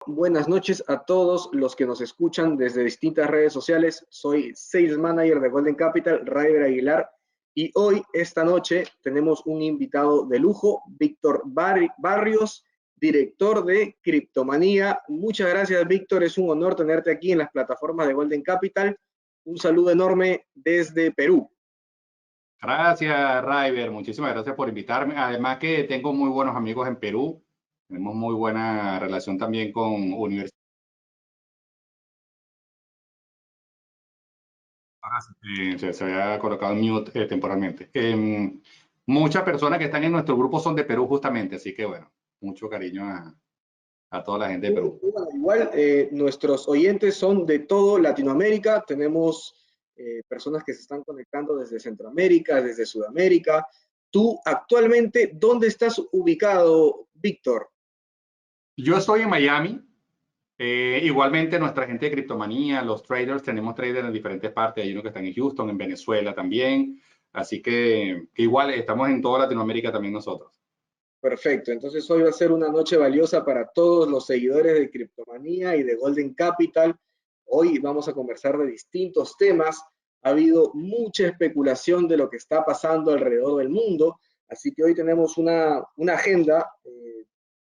buenas noches a todos los que nos escuchan desde distintas redes sociales. Soy Sales Manager de Golden Capital, Raider Aguilar, y hoy, esta noche, tenemos un invitado de lujo, Víctor Barrios, director de Criptomanía. Muchas gracias, Víctor. Es un honor tenerte aquí en las plataformas de Golden Capital. Un saludo enorme desde Perú. Gracias, Raider. Muchísimas gracias por invitarme. Además que tengo muy buenos amigos en Perú. Tenemos muy buena relación también con universidades. Se había colocado en mute temporalmente. Muchas personas que están en nuestro grupo son de Perú justamente, así que bueno, mucho cariño a toda la gente de Perú. Bueno, igual, nuestros oyentes son de todo Latinoamérica. Tenemos personas que se están conectando desde Centroamérica, desde Sudamérica. Tú actualmente, ¿dónde estás ubicado, Víctor? Yo estoy en Miami. Igualmente nuestra gente de Criptomanía, los traders, tenemos traders en diferentes partes. Hay unos que están en Houston, en Venezuela también. Así que igual estamos en toda Latinoamérica también nosotros. Perfecto, entonces hoy va a ser una noche valiosa para todos los seguidores de Criptomanía y de Golden Capital. Hoy vamos a conversar de distintos temas. Ha habido mucha especulación de lo que está pasando alrededor del mundo, así que hoy tenemos una agenda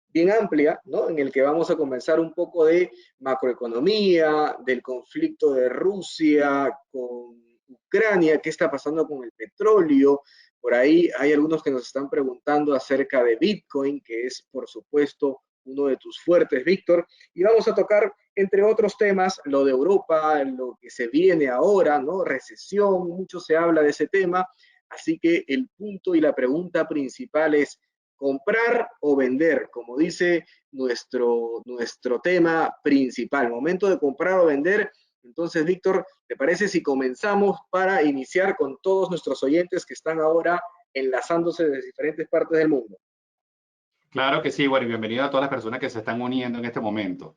bien amplia, ¿no? En el que vamos a conversar un poco de macroeconomía, del conflicto de Rusia con Ucrania, qué está pasando con el petróleo. Por ahí hay algunos que nos están preguntando acerca de Bitcoin, que es, por supuesto, uno de tus fuertes, Víctor. Y vamos a tocar, entre otros temas, lo de Europa, lo que se viene ahora, ¿no? Recesión, mucho se habla de ese tema. Así que el punto y la pregunta principal es, ¿comprar o vender? Como dice nuestro tema principal, momento de comprar o vender. Entonces, Víctor, ¿te parece si comenzamos para iniciar con todos nuestros oyentes que están ahora enlazándose de diferentes partes del mundo? Claro que sí, bueno, y bienvenido a todas las personas que se están uniendo en este momento.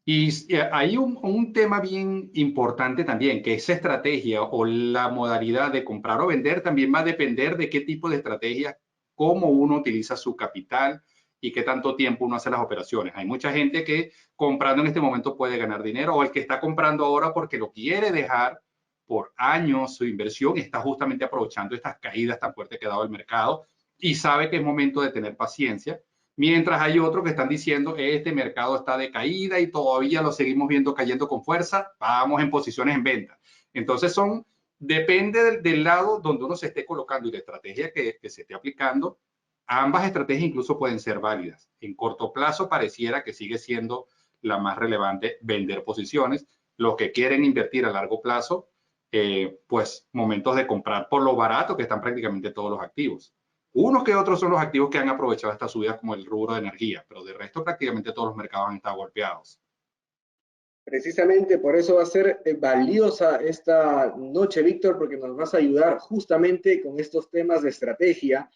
Y hay un tema bien importante también, que esa estrategia o la modalidad de comprar o vender también va a depender de qué tipo de estrategia, cómo uno utiliza su capital y qué tanto tiempo uno hace las operaciones. Hay mucha gente que comprando en este momento puede ganar dinero, o el que está comprando ahora porque lo quiere dejar por años su inversión, está justamente aprovechando estas caídas tan fuertes que ha dado el mercado y sabe que es momento de tener paciencia. Mientras hay otros que están diciendo este mercado está de caída y todavía lo seguimos viendo cayendo con fuerza, vamos en posiciones en venta. Entonces depende del lado donde uno se esté colocando y la estrategia que se esté aplicando. Ambas estrategias incluso pueden ser válidas. En corto plazo pareciera que sigue siendo la más relevante vender posiciones. Los que quieren invertir a largo plazo, pues momentos de comprar por lo barato que están prácticamente todos los activos. Unos que otros son los activos que han aprovechado esta subida como el rubro de energía, pero de resto prácticamente todos los mercados han estado golpeados. Precisamente por eso va a ser valiosa esta noche, Víctor, porque nos vas a ayudar justamente con estos temas de estrategia.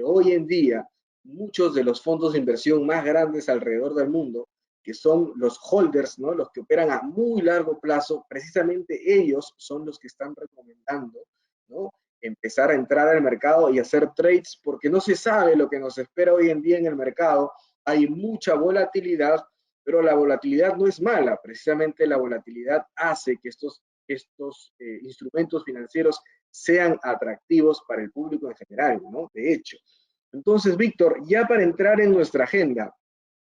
Hoy en día, muchos de los fondos de inversión más grandes alrededor del mundo, que son los holders, ¿no? Los que operan a muy largo plazo, precisamente ellos son los que están recomendando, ¿no? Empezar a entrar al mercado y hacer trades, porque no se sabe lo que nos espera hoy en día en el mercado. Hay mucha volatilidad, pero la volatilidad no es mala, precisamente la volatilidad hace que estos instrumentos financieros sean atractivos para el público en general, ¿no? De hecho. Entonces, Víctor, ya para entrar en nuestra agenda,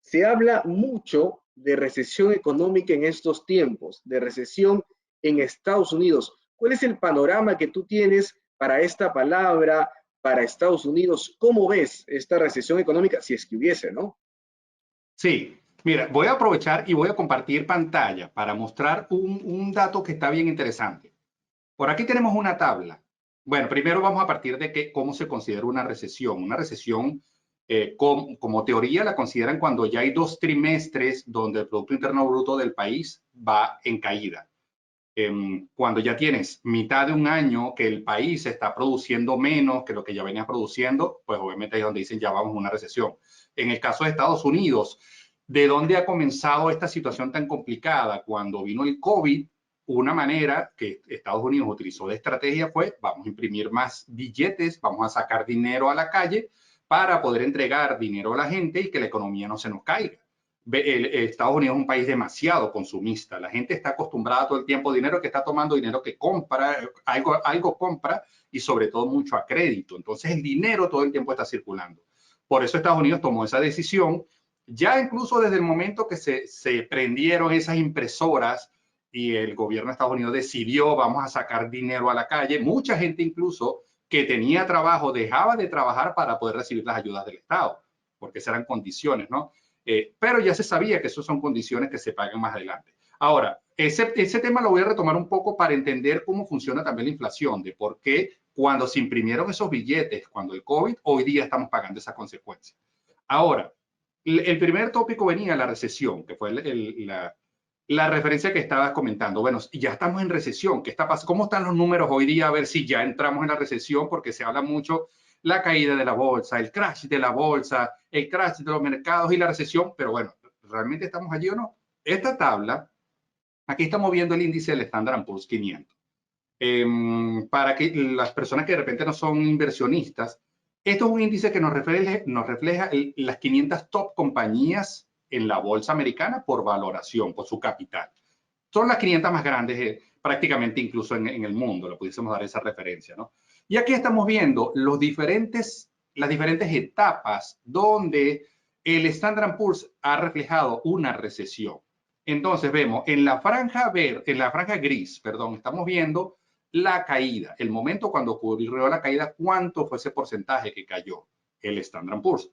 se habla mucho de recesión económica en estos tiempos, de recesión en Estados Unidos. ¿Cuál es el panorama que tú tienes para esta palabra, para Estados Unidos? ¿Cómo ves esta recesión económica, si es que hubiese, ¿no? Sí, mira, voy a aprovechar y voy a compartir pantalla para mostrar un dato que está bien interesante. Por aquí tenemos una tabla. Bueno, primero vamos a partir de cómo se considera una recesión. Una recesión, como teoría, la consideran cuando ya hay 2 trimestres donde el Producto Interno Bruto del país va en caída. Cuando ya tienes mitad de un año que el país está produciendo menos que lo que ya venía produciendo, pues obviamente ahí es donde dicen ya vamos a una recesión. En el caso de Estados Unidos, ¿de dónde ha comenzado esta situación tan complicada? Cuando vino el COVID, una manera que Estados Unidos utilizó de estrategia fue vamos a imprimir más billetes, vamos a sacar dinero a la calle para poder entregar dinero a la gente y que la economía no se nos caiga. Estados Unidos es un país demasiado consumista. La gente está acostumbrada todo el tiempo, dinero que está tomando, dinero que compra, algo compra y sobre todo mucho a crédito. Entonces el dinero todo el tiempo está circulando. Por eso Estados Unidos tomó esa decisión. Ya incluso desde el momento que se prendieron esas impresoras y el gobierno de Estados Unidos decidió vamos a sacar dinero a la calle, mucha gente incluso que tenía trabajo dejaba de trabajar para poder recibir las ayudas del Estado, porque esas eran condiciones, ¿no? Pero ya se sabía que esas son condiciones que se pagan más adelante. Ahora, ese tema lo voy a retomar un poco para entender cómo funciona también la inflación, de por qué cuando se imprimieron esos billetes, cuando el COVID, hoy día estamos pagando esas consecuencias. Ahora, el primer tópico venía la recesión, que fue la referencia que estabas comentando. Bueno, ya estamos en recesión. ¿Qué está pasando? ¿Cómo están los números hoy día? A ver si ya entramos en la recesión, porque se habla mucho la caída de la bolsa, el crash de la bolsa, el crash de los mercados y la recesión. Pero bueno, ¿realmente estamos allí o no? Esta tabla, aquí estamos viendo el índice del Standard & Poor's 500. Para que las personas que de repente no son inversionistas, esto es un índice que nos refleja las 500 top compañías en la bolsa americana por valoración, por su capital. Son las 500 más grandes prácticamente incluso en el mundo, le pudiésemos dar esa referencia, ¿no? Y aquí estamos viendo las diferentes etapas donde el Standard & Poor's ha reflejado una recesión. Entonces vemos en la franja gris, perdón, estamos viendo la caída, el momento cuando ocurrió la caída, cuánto fue ese porcentaje que cayó el Standard & Poor's.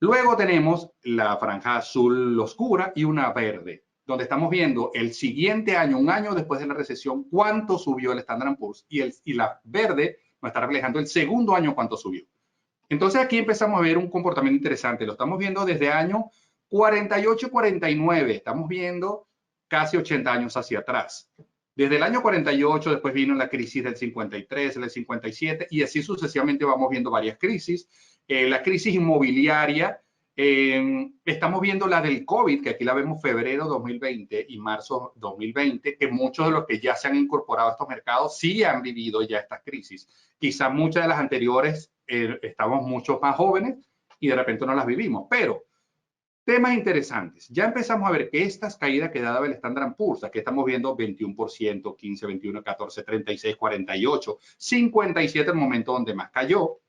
Luego tenemos la franja azul oscura y una verde, donde estamos viendo el siguiente año, un año después de la recesión, cuánto subió el Standard & Poor's y la verde nos está reflejando el segundo año cuánto subió. Entonces aquí empezamos a ver un comportamiento interesante. Lo estamos viendo desde año 48-49. Estamos viendo casi 80 años hacia atrás. Desde el año 48, después vino la crisis del 53, del 57, y así sucesivamente vamos viendo varias crisis. La crisis inmobiliaria, estamos viendo la del COVID, que aquí la vemos febrero 2020 y marzo 2020, que muchos de los que ya se han incorporado a estos mercados sí han vivido ya estas crisis. Quizás muchas de las anteriores estamos mucho más jóvenes y de repente no las vivimos, pero temas interesantes. Ya empezamos a ver que estas caídas que daba el Standard & Poor's, aquí estamos viendo 21%, 15, 21, 14, 36, 48, 57 el momento donde más cayó,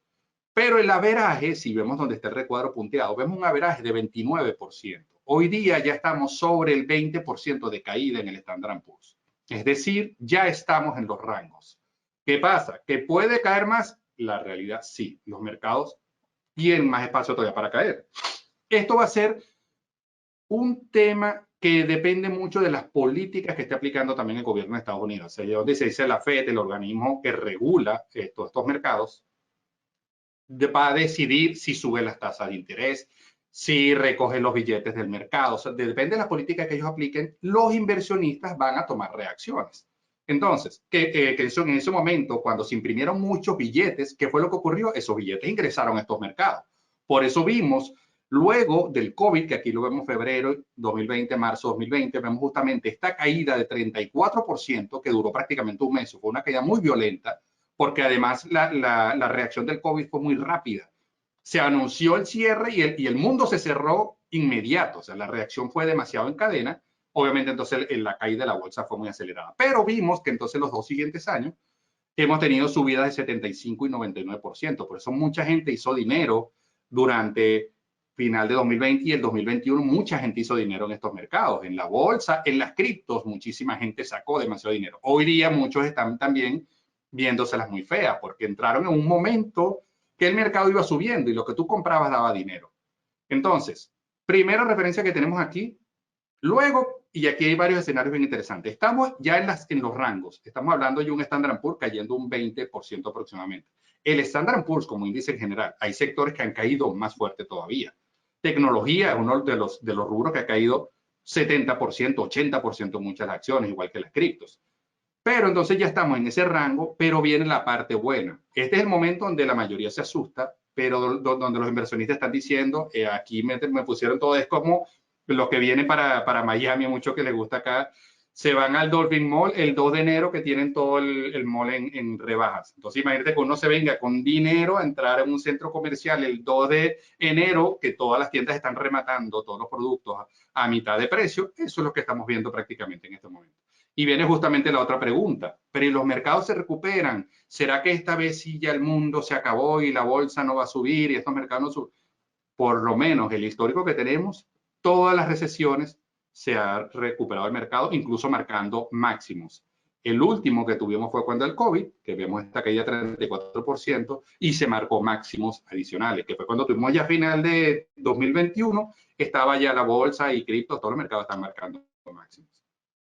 pero el averaje, si vemos donde está el recuadro punteado, vemos un averaje de 29%. Hoy día ya estamos sobre el 20% de caída en el Standard & Poor's. Es decir, ya estamos en los rangos. ¿Qué pasa? ¿Que puede caer más? La realidad sí, los mercados tienen más espacio todavía para caer. Esto va a ser un tema que depende mucho de las políticas que esté aplicando también el gobierno de Estados Unidos. O sea, donde se dice la FED, el organismo que regula estos mercados, va a decidir si sube las tasas de interés, si recoge los billetes del mercado. O sea, depende de las políticas que ellos apliquen, los inversionistas van a tomar reacciones. Entonces, en ese momento, cuando se imprimieron muchos billetes, ¿qué fue lo que ocurrió? Esos billetes ingresaron a estos mercados. Por eso vimos, luego del COVID, que aquí lo vemos febrero 2020, marzo 2020, vemos justamente esta caída de 34% que duró prácticamente un mes. Fue una caída muy violenta, porque además la reacción del COVID fue muy rápida. Se anunció el cierre y el mundo se cerró inmediato. O sea, la reacción fue demasiado en cadena. Obviamente, entonces la caída de la bolsa fue muy acelerada. Pero vimos que entonces los dos siguientes años hemos tenido subidas de 75 y 99%. Por eso mucha gente hizo dinero durante final de 2020 y el 2021. Mucha gente hizo dinero en estos mercados, en la bolsa, en las criptos. Muchísima gente sacó demasiado dinero. Hoy día muchos están también viéndoselas muy feas porque entraron en un momento que el mercado iba subiendo y lo que tú comprabas daba dinero. Entonces, primera referencia que tenemos aquí. Luego, y aquí hay varios escenarios bien interesantes, estamos ya en los rangos. Estamos hablando de un Standard & Poor's cayendo un 20% aproximadamente. El Standard & Poor's como índice en general, hay sectores que han caído más fuerte todavía. Tecnología es uno de los rubros que ha caído 70%, 80% muchas acciones, igual que las criptos. Pero entonces ya estamos en ese rango, pero viene la parte buena. Este es el momento donde la mayoría se asusta, pero donde los inversionistas están diciendo, aquí me pusieron todo, es como lo que viene para Miami, mucho que les gusta acá, se van al Dolphin Mall el 2 de enero que tienen todo el mall en rebajas. Entonces imagínate que uno se venga con dinero a entrar en un centro comercial el 2 de enero, que todas las tiendas están rematando todos los productos a mitad de precio. Eso es lo que estamos viendo prácticamente en este momento. Y viene justamente la otra pregunta, pero ¿y los mercados se recuperan? ¿Será que esta vez sí ya el mundo se acabó y la bolsa no va a subir y estos mercados no suben? Por lo menos el histórico que tenemos, todas las recesiones se ha recuperado el mercado, incluso marcando máximos. El último que tuvimos fue cuando el COVID, que vemos esta caída de 34% y se marcó máximos adicionales, que fue cuando tuvimos ya a final de 2021, estaba ya la bolsa y cripto, todos los mercados están marcando máximos.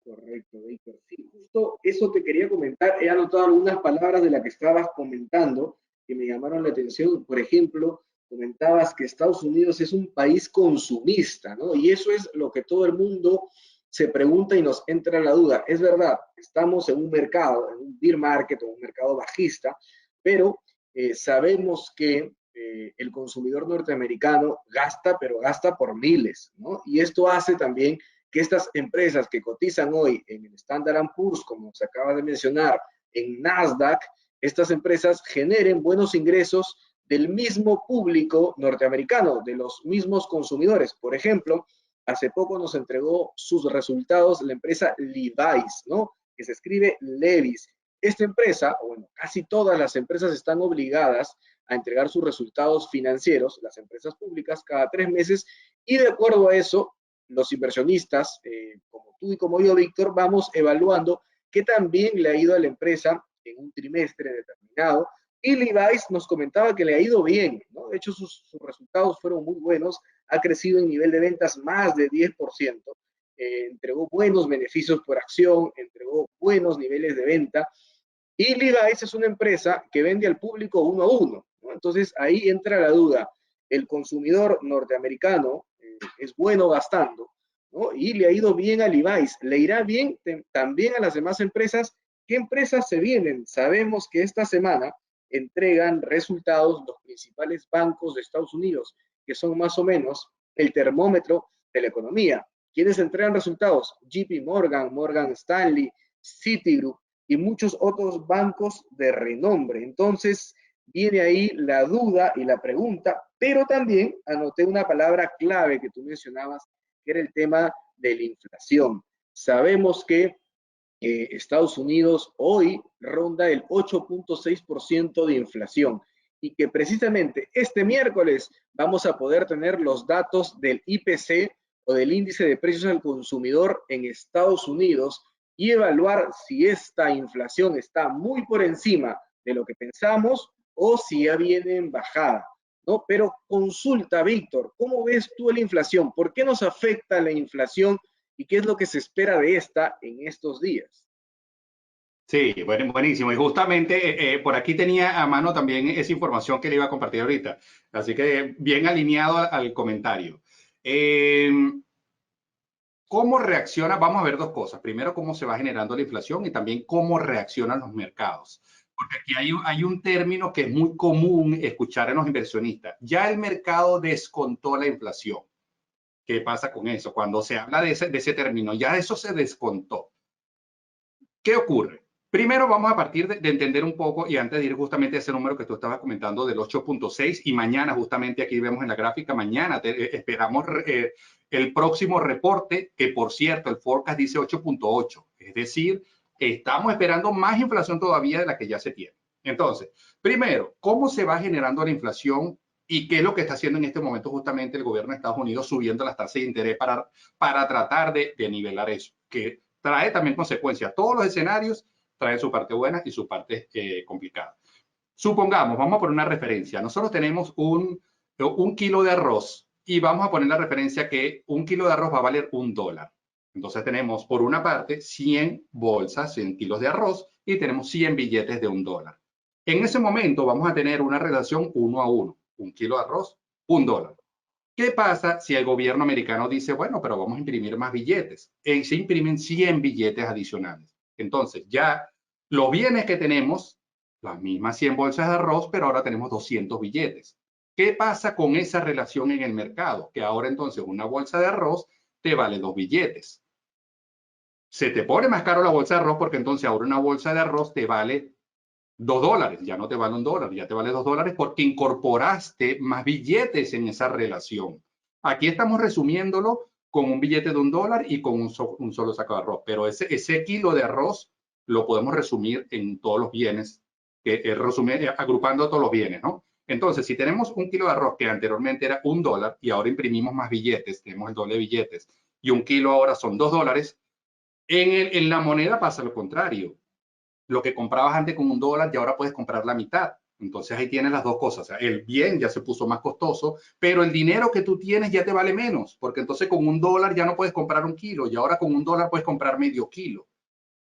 Correcto, Víctor. Sí, justo eso te quería comentar. He anotado algunas palabras de las que estabas comentando que me llamaron la atención. Por ejemplo, comentabas que Estados Unidos es un país consumista, ¿no? Y eso es lo que todo el mundo se pregunta y nos entra la duda. Es verdad, estamos en un mercado, en un bear market, o un mercado bajista, pero sabemos que el consumidor norteamericano gasta, pero gasta por miles, ¿no? Y esto hace también que estas empresas que cotizan hoy en el Standard & Poor's, como se acaba de mencionar, en Nasdaq, estas empresas generen buenos ingresos del mismo público norteamericano, de los mismos consumidores. Por ejemplo, hace poco nos entregó sus resultados la empresa Levi's, ¿no? Que se escribe Levi's. Esta empresa, o bueno, casi todas las empresas están obligadas a entregar sus resultados financieros, las empresas públicas, cada 3 meses, y de acuerdo a eso, los inversionistas, como tú y como yo, Víctor, vamos evaluando qué tan bien le ha ido a la empresa en un trimestre determinado. Y Levi's nos comentaba que le ha ido bien, ¿no? De hecho, sus resultados fueron muy buenos, ha crecido en nivel de ventas más de 10%, entregó buenos beneficios por acción, entregó buenos niveles de venta. Y Levi's es una empresa que vende al público uno a uno, ¿no? Entonces ahí entra la duda. El consumidor norteamericano es bueno gastando, ¿no? Y le ha ido bien a Levi's. ¿Le irá bien también a las demás empresas? ¿Qué empresas se vienen? Sabemos que esta semana entregan resultados los principales bancos de Estados Unidos, que son más o menos el termómetro de la economía. ¿Quiénes entregan resultados? JP Morgan, Morgan Stanley, Citigroup y muchos otros bancos de renombre. Entonces, viene ahí la duda y la pregunta, pero también anoté una palabra clave que tú mencionabas, que era el tema de la inflación. Sabemos que Estados Unidos hoy ronda el 8.6% de inflación y que precisamente este miércoles vamos a poder tener los datos del IPC o del índice de precios al consumidor en Estados Unidos y evaluar si esta inflación está muy por encima de lo que pensamos o si ya viene en bajada, ¿no? Pero consulta, Víctor, ¿cómo ves tú la inflación? ¿Por qué nos afecta la inflación y qué es lo que se espera de esta en estos días? Sí, buenísimo. Y justamente por aquí tenía a mano también esa información que le iba a compartir ahorita. Así que bien alineado al comentario. Eh, ¿Cómo reacciona? Vamos a ver dos cosas. Primero, cómo se va generando la inflación y también cómo reaccionan los mercados. Porque aquí hay un término que es muy común escuchar en los inversionistas. Ya el mercado descontó la inflación. ¿Qué pasa con eso? Cuando se habla de ese término, ya eso se descontó. ¿Qué ocurre? Primero vamos a partir de entender un poco y antes de ir justamente a ese número que tú estabas comentando del 8.6 y mañana justamente aquí vemos en la gráfica, mañana esperamos el próximo reporte que por cierto el forecast dice 8.8, es decir, estamos esperando más inflación todavía de la que ya se tiene. Entonces, primero, ¿cómo se va generando la inflación y qué es lo que está haciendo en este momento justamente el gobierno de Estados Unidos subiendo las tasas de interés para tratar de nivelar eso? Que trae también consecuencias. Todos los escenarios traen su parte buena y su parte complicada. Supongamos, vamos a poner una referencia. Nosotros tenemos un kilo de arroz y vamos a poner la referencia que un kilo de arroz va a valer $1. Entonces tenemos por una parte 100 bolsas, 100 kilos de arroz y tenemos 100 billetes de $1. En ese momento vamos a tener una relación 1 a 1. Un kilo de arroz, $1. ¿Qué pasa si el gobierno americano dice, bueno, pero vamos a imprimir más billetes? Y se imprimen 100 billetes adicionales. Entonces, ya los bienes que tenemos, las mismas 100 bolsas de arroz, pero ahora tenemos 200 billetes. ¿Qué pasa con esa relación en el mercado? Que ahora entonces una bolsa de arroz te vale 2 billetes. se te pone más caro la bolsa de arroz porque entonces ahora una bolsa de arroz te vale $2, ya no te vale $1, ya te vale $2 porque incorporaste más billetes en esa relación. Aquí estamos resumiéndolo con un billete de $1 y con un solo saco de arroz, pero ese kilo de arroz lo podemos resumir en todos los bienes, agrupando todos los bienes, ¿no? Entonces, si tenemos un kilo de arroz que anteriormente era $1 y ahora imprimimos más billetes, tenemos el doble de billetes, y un kilo ahora son $2, en la moneda pasa lo contrario. Lo que comprabas antes con $1 y ahora puedes comprar la mitad. Entonces ahí tienes las dos cosas. O sea, el bien ya se puso más costoso, pero el dinero que tú tienes ya te vale menos, porque entonces con $1 ya no puedes comprar un kilo y ahora con $1 puedes comprar medio kilo.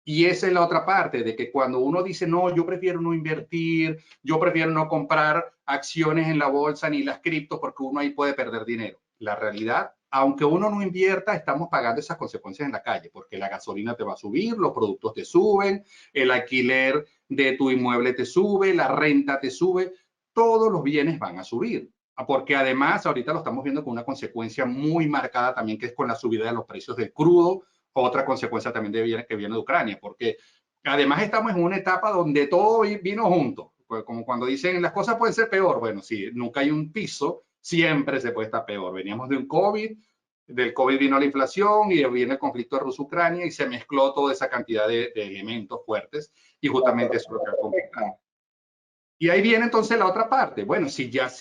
Y esa es la otra parte, de que cuando uno dice, no, yo prefiero no invertir, yo prefiero no comprar acciones en la bolsa ni las criptos porque uno ahí puede perder dinero. La realidad, aunque uno no invierta, estamos pagando esas consecuencias en la calle, porque la gasolina te va a subir, los productos te suben, el alquiler de tu inmueble te sube, la renta te sube, todos los bienes van a subir. Porque además ahorita lo estamos viendo con una consecuencia muy marcada también, que es con la subida de los precios del crudo, otra consecuencia también que viene de Ucrania, porque además estamos en una etapa donde todo vino junto, como cuando dicen las cosas pueden ser peor, bueno, si nunca hay un piso, siempre se puede estar peor. Veníamos de un COVID, del COVID vino la inflación y viene el conflicto de Rusia-Ucrania y se mezcló toda esa cantidad de elementos fuertes y justamente eso es lo que ha complicado. Y ahí viene entonces la otra parte. Bueno, si ya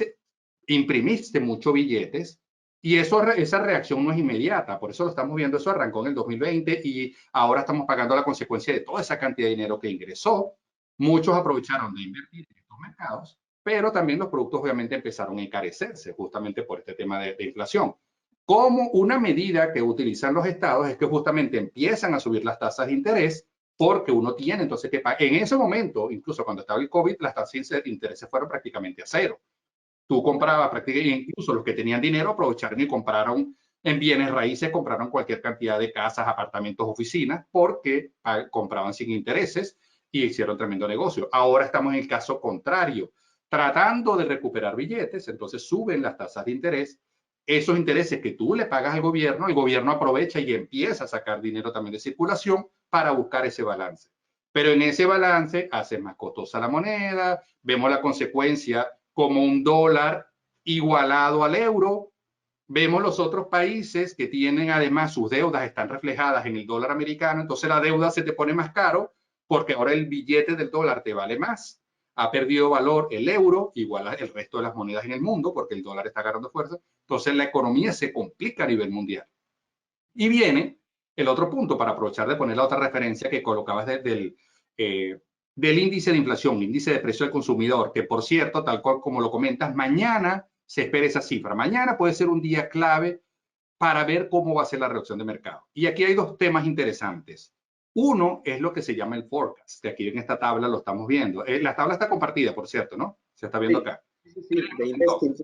imprimiste muchos billetes, y esa reacción no es inmediata, por eso lo estamos viendo, eso arrancó en el 2020 y ahora estamos pagando la consecuencia de toda esa cantidad de dinero que ingresó. Muchos aprovecharon de invertir en estos mercados, pero también los productos obviamente empezaron a encarecerse justamente por este tema de inflación. Como una medida que utilizan los estados es que justamente empiezan a subir las tasas de interés porque uno tiene entonces que pagar. En ese momento, incluso cuando estaba el COVID, las tasas de interés fueron prácticamente a cero. Tú comprabas prácticamente, incluso los que tenían dinero aprovecharon y compraron en bienes raíces, compraron cualquier cantidad de casas, apartamentos, oficinas, porque compraban sin intereses y hicieron tremendo negocio. Ahora estamos en el caso contrario, tratando de recuperar billetes, entonces suben las tasas de interés. Esos intereses que tú le pagas al gobierno, el gobierno aprovecha y empieza a sacar dinero también de circulación para buscar ese balance. Pero en ese balance hace más costosa la moneda, vemos la consecuencia como un dólar igualado al euro. Vemos los otros países que tienen además sus deudas están reflejadas en el dólar americano, entonces la deuda se te pone más caro porque ahora el billete del dólar te vale más. Ha perdido valor el euro, igual al resto de las monedas en el mundo, porque el dólar está agarrando fuerza. Entonces la economía se complica a nivel mundial. Y viene el otro punto, para aprovechar de poner la otra referencia que colocabas del índice de inflación, índice de precio del consumidor, que por cierto, tal cual como lo comentas, mañana se espera esa cifra. Mañana puede ser un día clave para ver cómo va a ser la reacción de mercado. Y aquí hay dos temas interesantes. Uno es lo que se llama el forecast, que aquí en esta tabla lo estamos viendo. La tabla está compartida, por cierto, ¿no? Se está viendo acá. Sí, de Investing.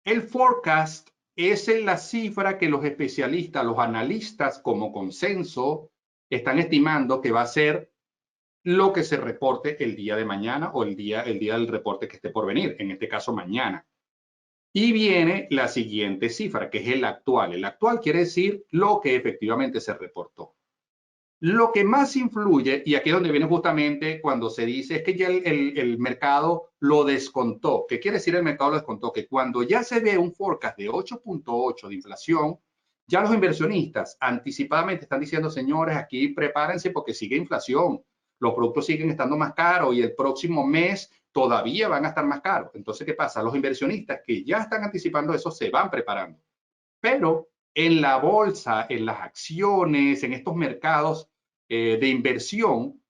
El forecast es la cifra que los especialistas, los analistas como consenso, están estimando que va a ser lo que se reporte el día de mañana o el día del reporte que esté por venir, en este caso mañana. Y viene la siguiente cifra, que es el actual. El actual quiere decir lo que efectivamente se reportó. Lo que más influye, y aquí es donde viene justamente cuando se dice, es que ya el mercado lo descontó. ¿Qué quiere decir el mercado lo descontó? Que cuando ya se ve un forecast de 8.8 de inflación, ya los inversionistas anticipadamente están diciendo, señores, aquí prepárense porque sigue inflación, los productos siguen estando más caros y el próximo mes todavía van a estar más caros. Entonces, ¿qué pasa? Los inversionistas que ya están anticipando eso se van preparando. Pero en la bolsa, en las acciones, en estos mercados de inversión,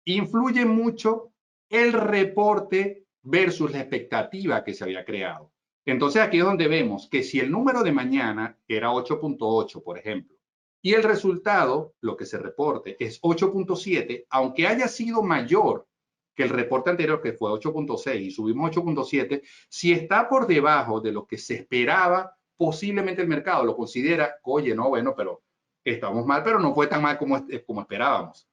influye mucho el reporte versus la expectativa que se había creado. Entonces aquí es donde vemos que si el número de mañana era 8.8, por ejemplo, y el resultado, lo que se reporte, es 8.7, aunque haya sido mayor que el reporte anterior, que fue 8.6 y subimos 8.7, si está por debajo de lo que se esperaba, posiblemente el mercado lo considera, oye, no, bueno, pero estamos mal, pero no fue tan mal como esperábamos.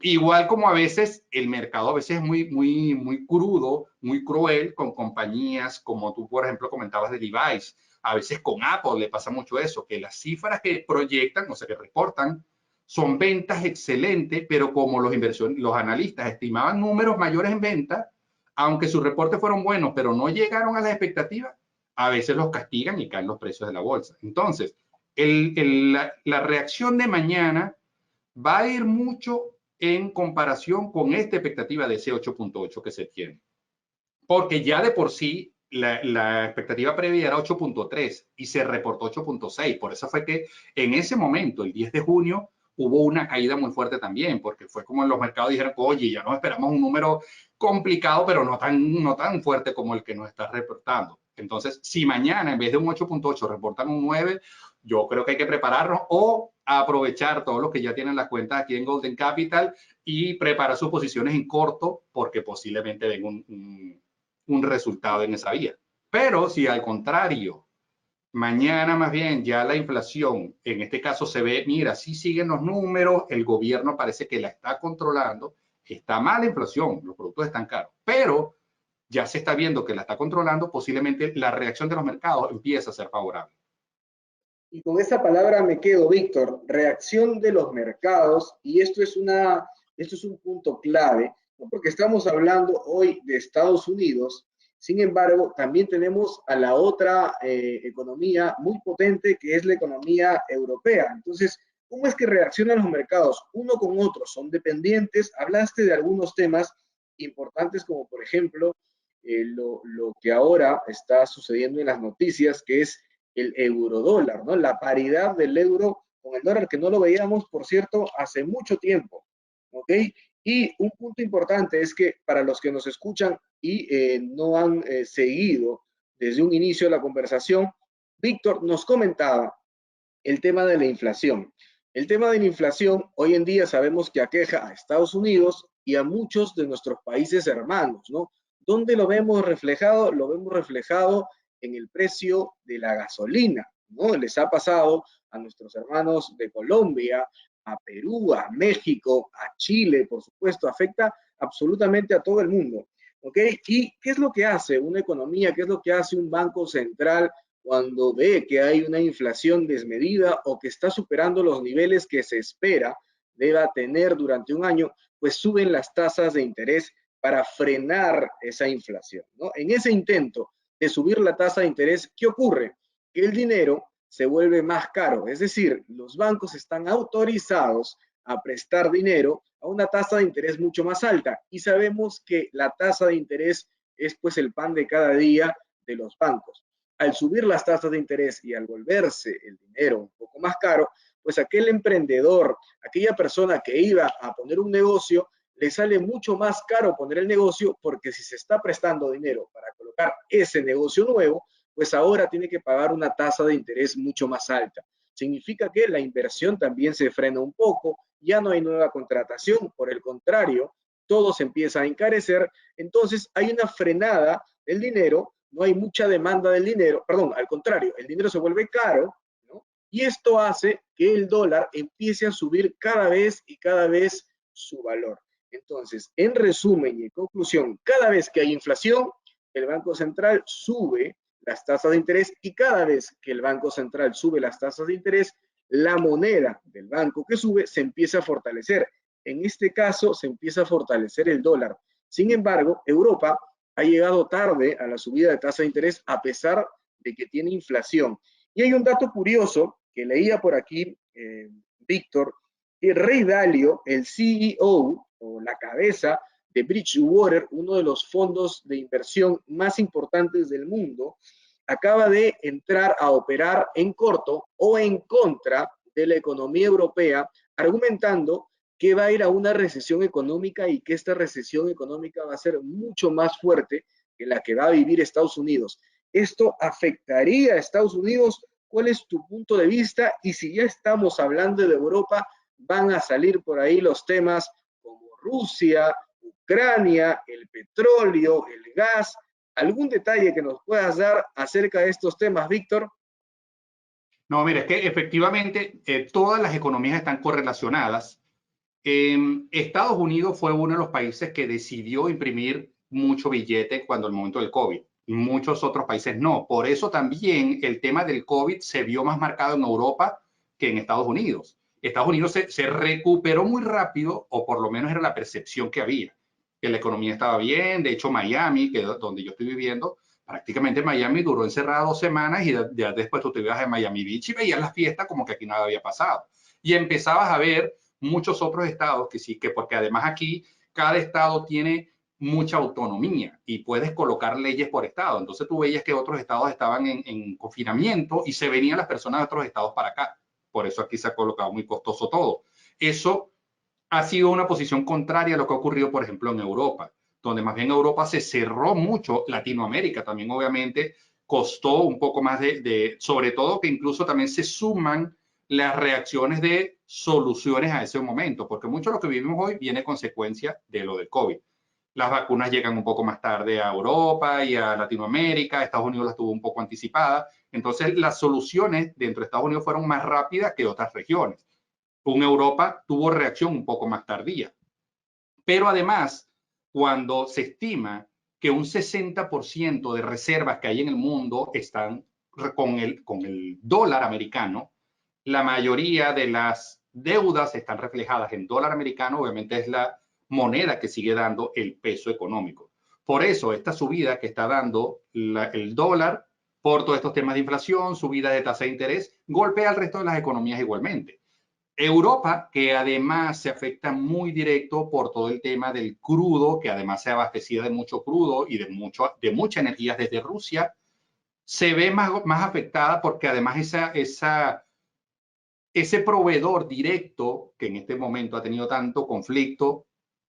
Igual como a veces el mercado a veces es muy crudo, muy cruel con compañías como tú, por ejemplo, comentabas de Device. A veces con Apple le pasa mucho eso, que las cifras que proyectan, o sea, que reportan, son ventas excelentes, pero como los analistas estimaban números mayores en ventas, aunque sus reportes fueron buenos, pero no llegaron a las expectativas, a veces los castigan y caen los precios de la bolsa. Entonces, la reacción de mañana va a ir mucho en comparación con esta expectativa de ese 8.8 que se tiene. Porque ya de por sí la expectativa previa era 8.3 y se reportó 8.6. Por eso fue que en ese momento, el 10 de junio, hubo una caída muy fuerte también, porque fue como en los mercados dijeron, oye, ya no esperamos un número complicado, pero no tan fuerte como el que nos está reportando. Entonces, si mañana en vez de un 8.8 reportan un 9, yo creo que hay que prepararnos o aprovechar todos los que ya tienen las cuentas aquí en Golden Capital y preparar sus posiciones en corto, porque posiblemente den un resultado en esa vía. Pero si al contrario, mañana más bien ya la inflación, en este caso se ve, mira, sí siguen los números, el gobierno parece que la está controlando, está mal la inflación, los productos están caros, pero ya se está viendo que la está controlando, posiblemente la reacción de los mercados empieza a ser favorable. Y con esa palabra me quedo, Víctor, reacción de los mercados, y esto es un punto clave, ¿no? Porque estamos hablando hoy de Estados Unidos, sin embargo, también tenemos a la otra economía muy potente, que es la economía europea. Entonces, ¿cómo es que reaccionan los mercados uno con otro? ¿Son dependientes? Hablaste de algunos temas importantes, como por ejemplo, lo que ahora está sucediendo en las noticias, que es el eurodólar, ¿no? La paridad del euro con el dólar, que no lo veíamos, por cierto, hace mucho tiempo, ¿ok? Y un punto importante es que para los que nos escuchan y no han seguido desde un inicio de la conversación, Víctor nos comentaba el tema de la inflación. El tema de la inflación hoy en día sabemos que aqueja a Estados Unidos y a muchos de nuestros países hermanos, ¿no? ¿Dónde lo vemos reflejado? Lo vemos reflejado en el precio de la gasolina, ¿no? Les ha pasado a nuestros hermanos de Colombia, a Perú, a México, a Chile, por supuesto, afecta absolutamente a todo el mundo, ¿ok? ¿Y qué es lo que hace una economía? ¿Qué es lo que hace un banco central cuando ve que hay una inflación desmedida o que está superando los niveles que se espera deba tener durante un año? Pues suben las tasas de interés para frenar esa inflación, ¿no? En ese intento de subir la tasa de interés, ¿qué ocurre? Que el dinero se vuelve más caro, es decir, los bancos están autorizados a prestar dinero a una tasa de interés mucho más alta y sabemos que la tasa de interés es pues el pan de cada día de los bancos. Al subir las tasas de interés y al volverse el dinero un poco más caro, pues aquel emprendedor, aquella persona que iba a poner un negocio, le sale mucho más caro poner el negocio porque si se está prestando dinero para colocar ese negocio nuevo, pues ahora tiene que pagar una tasa de interés mucho más alta. Significa que la inversión también se frena un poco, ya no hay nueva contratación, por el contrario, todo se empieza a encarecer, entonces hay una frenada del dinero, no hay mucha demanda del dinero, perdón, al contrario, el dinero se vuelve caro, ¿no? Y esto hace que el dólar empiece a subir cada vez y cada vez su valor. Entonces, en resumen y en conclusión, cada vez que hay inflación, el Banco Central sube las tasas de interés y cada vez que el Banco Central sube las tasas de interés, la moneda del banco que sube se empieza a fortalecer. En este caso, se empieza a fortalecer el dólar. Sin embargo, Europa ha llegado tarde a la subida de tasa de interés a pesar de que tiene inflación. Y hay un dato curioso que leía por aquí, Víctor, que Ray Dalio, el CEO o la cabeza de Bridgewater, uno de los fondos de inversión más importantes del mundo, acaba de entrar a operar en corto o en contra de la economía europea, argumentando que va a ir a una recesión económica y que esta recesión económica va a ser mucho más fuerte que la que va a vivir Estados Unidos. ¿Esto afectaría a Estados Unidos? ¿Cuál es tu punto de vista? Y si ya estamos hablando de Europa, van a salir por ahí los temas como Rusia, Ucrania, el petróleo, el gas. ¿Algún detalle que nos puedas dar acerca de estos temas, Víctor? No, mira, es que efectivamente todas las economías están correlacionadas. Estados Unidos fue uno de los países que decidió imprimir mucho billete cuando el momento del COVID. Muchos otros países no. Por eso también el tema del COVID se vio más marcado en Europa que en Estados Unidos. Estados Unidos se recuperó muy rápido, o por lo menos era la percepción que había, que la economía estaba bien. De hecho, Miami, que es donde yo estoy viviendo, prácticamente Miami duró encerrada 2 semanas y ya después tú te ibas a Miami Beach y veías las fiestas como que aquí nada había pasado. Y empezabas a ver muchos otros estados que sí, que porque además aquí cada estado tiene mucha autonomía y puedes colocar leyes por estado. Entonces tú veías que otros estados estaban en confinamiento y se venían las personas de otros estados para acá. Por eso aquí se ha colocado muy costoso todo. Eso ha sido una posición contraria a lo que ha ocurrido, por ejemplo, en Europa, donde más bien Europa se cerró mucho. Latinoamérica también obviamente costó un poco más sobre todo que incluso también se suman las reacciones de soluciones a ese momento, porque mucho de lo que vivimos hoy viene consecuencia de lo del COVID. Las vacunas llegan un poco más tarde a Europa y a Latinoamérica. Estados Unidos las tuvo un poco anticipadas. Entonces, las soluciones dentro de Estados Unidos fueron más rápidas que otras regiones. En Europa tuvo reacción un poco más tardía. Pero además, cuando se estima que un 60% de reservas que hay en el mundo están con el dólar americano, la mayoría de las deudas están reflejadas en dólar americano. Obviamente es la moneda que sigue dando el peso económico. Por eso esta subida que está dando el dólar por todos estos temas de inflación, subida de tasa de interés, golpea al resto de las economías igualmente. Europa, que además se afecta muy directo por todo el tema del crudo, que además se abastecía de mucho crudo y de mucha energía desde Rusia, se ve más afectada porque además ese proveedor directo que en este momento ha tenido tanto conflicto,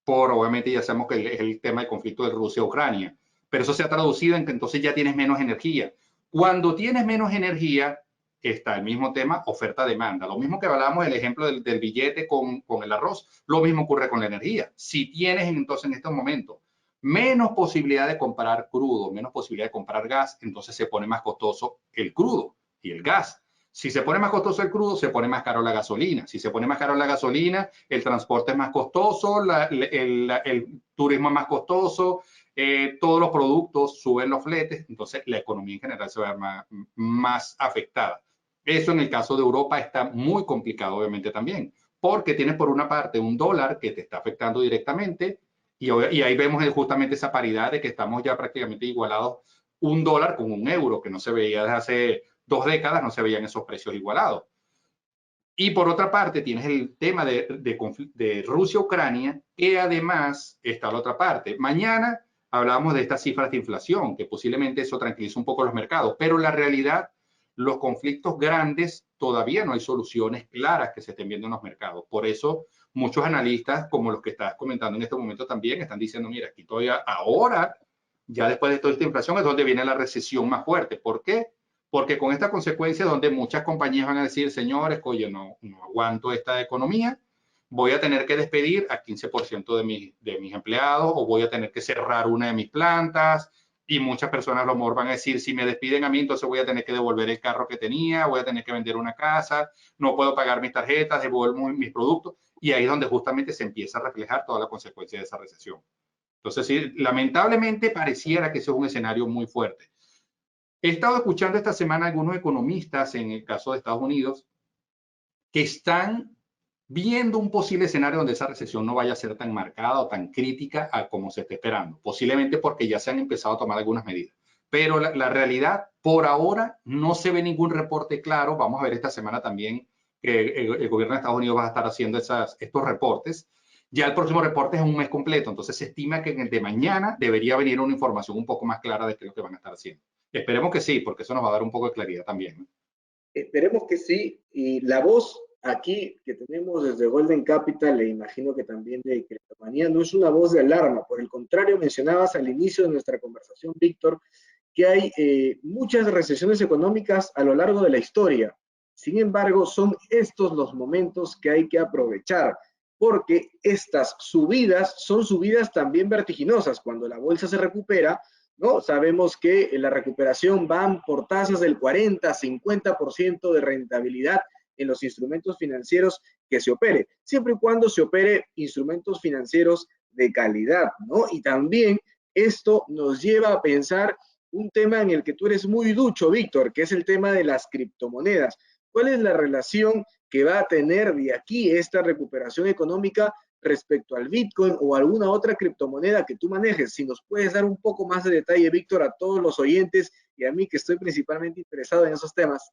obviamente ya sabemos que es el tema del conflicto de Rusia-Ucrania, pero eso se ha traducido en que entonces ya tienes menos energía. Cuando tienes menos energía, está el mismo tema oferta-demanda. Lo mismo que hablábamos del ejemplo del billete con el arroz, lo mismo ocurre con la energía. Si tienes entonces en estos momentos menos posibilidad de comprar crudo, menos posibilidad de comprar gas, entonces se pone más costoso el crudo y el gas. Si se pone más costoso el crudo, se pone más caro la gasolina. Si se pone más caro la gasolina, el transporte es más costoso, el turismo es más costoso, todos los productos suben los fletes, entonces la economía en general se va a ver más afectada. Eso en el caso de Europa está muy complicado, obviamente también, porque tienes por una parte un dólar que te está afectando directamente y ahí vemos justamente esa paridad de que estamos ya prácticamente igualados un dólar con un euro, que no se veía desde hace 2 décadas, no se veían esos precios igualados. Y por otra parte tienes el tema de Rusia-Ucrania, que además está la otra parte. Mañana hablamos de estas cifras de inflación, que posiblemente eso tranquiliza un poco los mercados, pero la realidad, los conflictos grandes, todavía no hay soluciones claras que se estén viendo en los mercados. Por eso muchos analistas, como los que estás comentando en este momento también, están diciendo, mira, aquí todavía ahora, ya después de toda esta inflación, es donde viene la recesión más fuerte. ¿Por qué? Porque con esta consecuencia donde muchas compañías van a decir, señores, oye, no aguanto esta economía, voy a tener que despedir a 15% de mis empleados o voy a tener que cerrar una de mis plantas, y muchas personas a lo mejor van a decir, si me despiden a mí, entonces voy a tener que devolver el carro que tenía, voy a tener que vender una casa, no puedo pagar mis tarjetas, devuelvo mis productos, y ahí es donde justamente se empieza a reflejar toda la consecuencia de esa recesión. Entonces, sí, lamentablemente pareciera que ese es un escenario muy fuerte. He estado escuchando esta semana a algunos economistas, en el caso de Estados Unidos, que están viendo un posible escenario donde esa recesión no vaya a ser tan marcada o tan crítica a como se está esperando, posiblemente porque ya se han empezado a tomar algunas medidas. Pero la realidad, por ahora, no se ve ningún reporte claro. Vamos a ver esta semana también que el gobierno de Estados Unidos va a estar haciendo estos reportes. Ya el próximo reporte es un mes completo, entonces se estima que en el de mañana debería venir una información un poco más clara de qué es lo que van a estar haciendo. Esperemos que sí, porque eso nos va a dar un poco de claridad también, ¿no? Esperemos que sí. Y la voz aquí que tenemos desde Golden Capital, e imagino que también de Criptomanía, no es una voz de alarma. Por el contrario, mencionabas al inicio de nuestra conversación, Víctor, que hay muchas recesiones económicas a lo largo de la historia. Sin embargo, son estos los momentos que hay que aprovechar, porque estas subidas son subidas también vertiginosas. Cuando la bolsa se recupera, ¿no? Sabemos que la recuperación van por tasas del 40-50% de rentabilidad en los instrumentos financieros que se opere, siempre y cuando se opere instrumentos financieros de calidad, ¿no? Y también esto nos lleva a pensar un tema en el que tú eres muy ducho, Víctor, que es el tema de las criptomonedas. ¿Cuál es la relación que va a tener de aquí esta recuperación económica respecto al Bitcoin o alguna otra criptomoneda que tú manejes? Si nos puedes dar un poco más de detalle, Víctor, a todos los oyentes y a mí que estoy principalmente interesado en esos temas.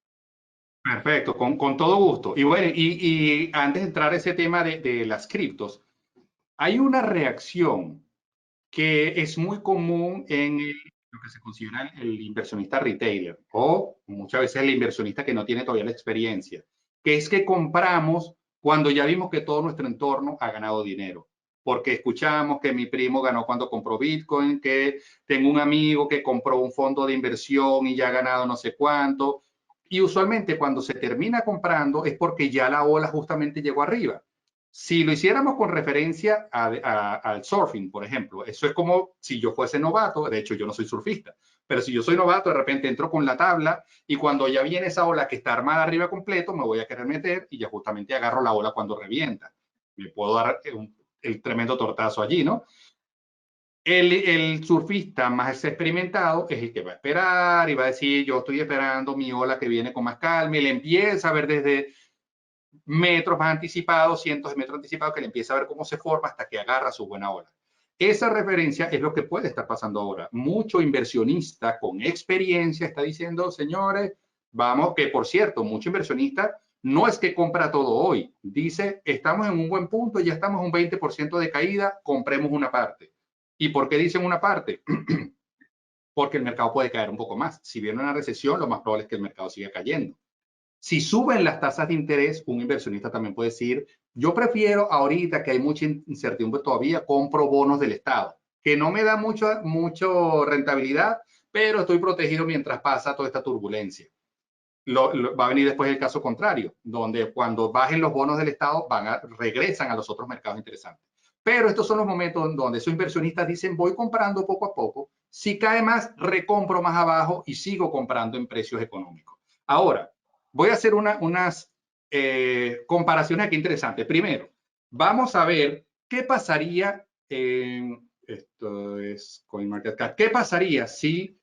Perfecto, con todo gusto. Y bueno, y antes de entrar a ese tema de las criptos, hay una reacción que es muy común en lo que se considera el inversionista retailer o muchas veces el inversionista que no tiene todavía la experiencia, que es que compramos cuando ya vimos que todo nuestro entorno ha ganado dinero. Porque escuchamos que mi primo ganó cuando compró Bitcoin, que tengo un amigo que compró un fondo de inversión y ya ha ganado no sé cuánto. Y usualmente cuando se termina comprando es porque ya la ola justamente llegó arriba. Si lo hiciéramos con referencia al surfing, por ejemplo, eso es como si yo fuese novato, de hecho yo no soy surfista, pero si yo soy novato, de repente entro con la tabla y cuando ya viene esa ola que está armada arriba completo, me voy a querer meter y ya justamente agarro la ola cuando revienta. Me puedo dar el tremendo tortazo allí, ¿no? El surfista más experimentado es el que va a esperar y va a decir, yo estoy esperando mi ola que viene con más calma y le empieza a ver desde metros más anticipados, cientos de metros anticipados, que le empieza a ver cómo se forma hasta que agarra su buena ola. Esa referencia es lo que puede estar pasando ahora. Mucho inversionista con experiencia está diciendo, señores, vamos, que por cierto, mucho inversionista no es que compra todo hoy. Dice, estamos en un buen punto, ya estamos en un 20% de caída, compremos una parte. ¿Y por qué dicen una parte? Porque el mercado puede caer un poco más. Si viene una recesión, lo más probable es que el mercado siga cayendo. Si suben las tasas de interés, un inversionista también puede decir, yo prefiero ahorita que hay mucha incertidumbre todavía, compro bonos del Estado, que no me da mucho rentabilidad, pero estoy protegido mientras pasa toda esta turbulencia. Va a venir después el caso contrario, donde cuando bajen los bonos del Estado regresan a los otros mercados interesantes. Pero estos son los momentos donde esos inversionistas dicen, voy comprando poco a poco, si cae más, recompro más abajo y sigo comprando en precios económicos. Ahora, voy a hacer unas comparaciones aquí interesantes. Primero, vamos a ver qué pasaría esto es CoinMarketCap. ¿Qué pasaría si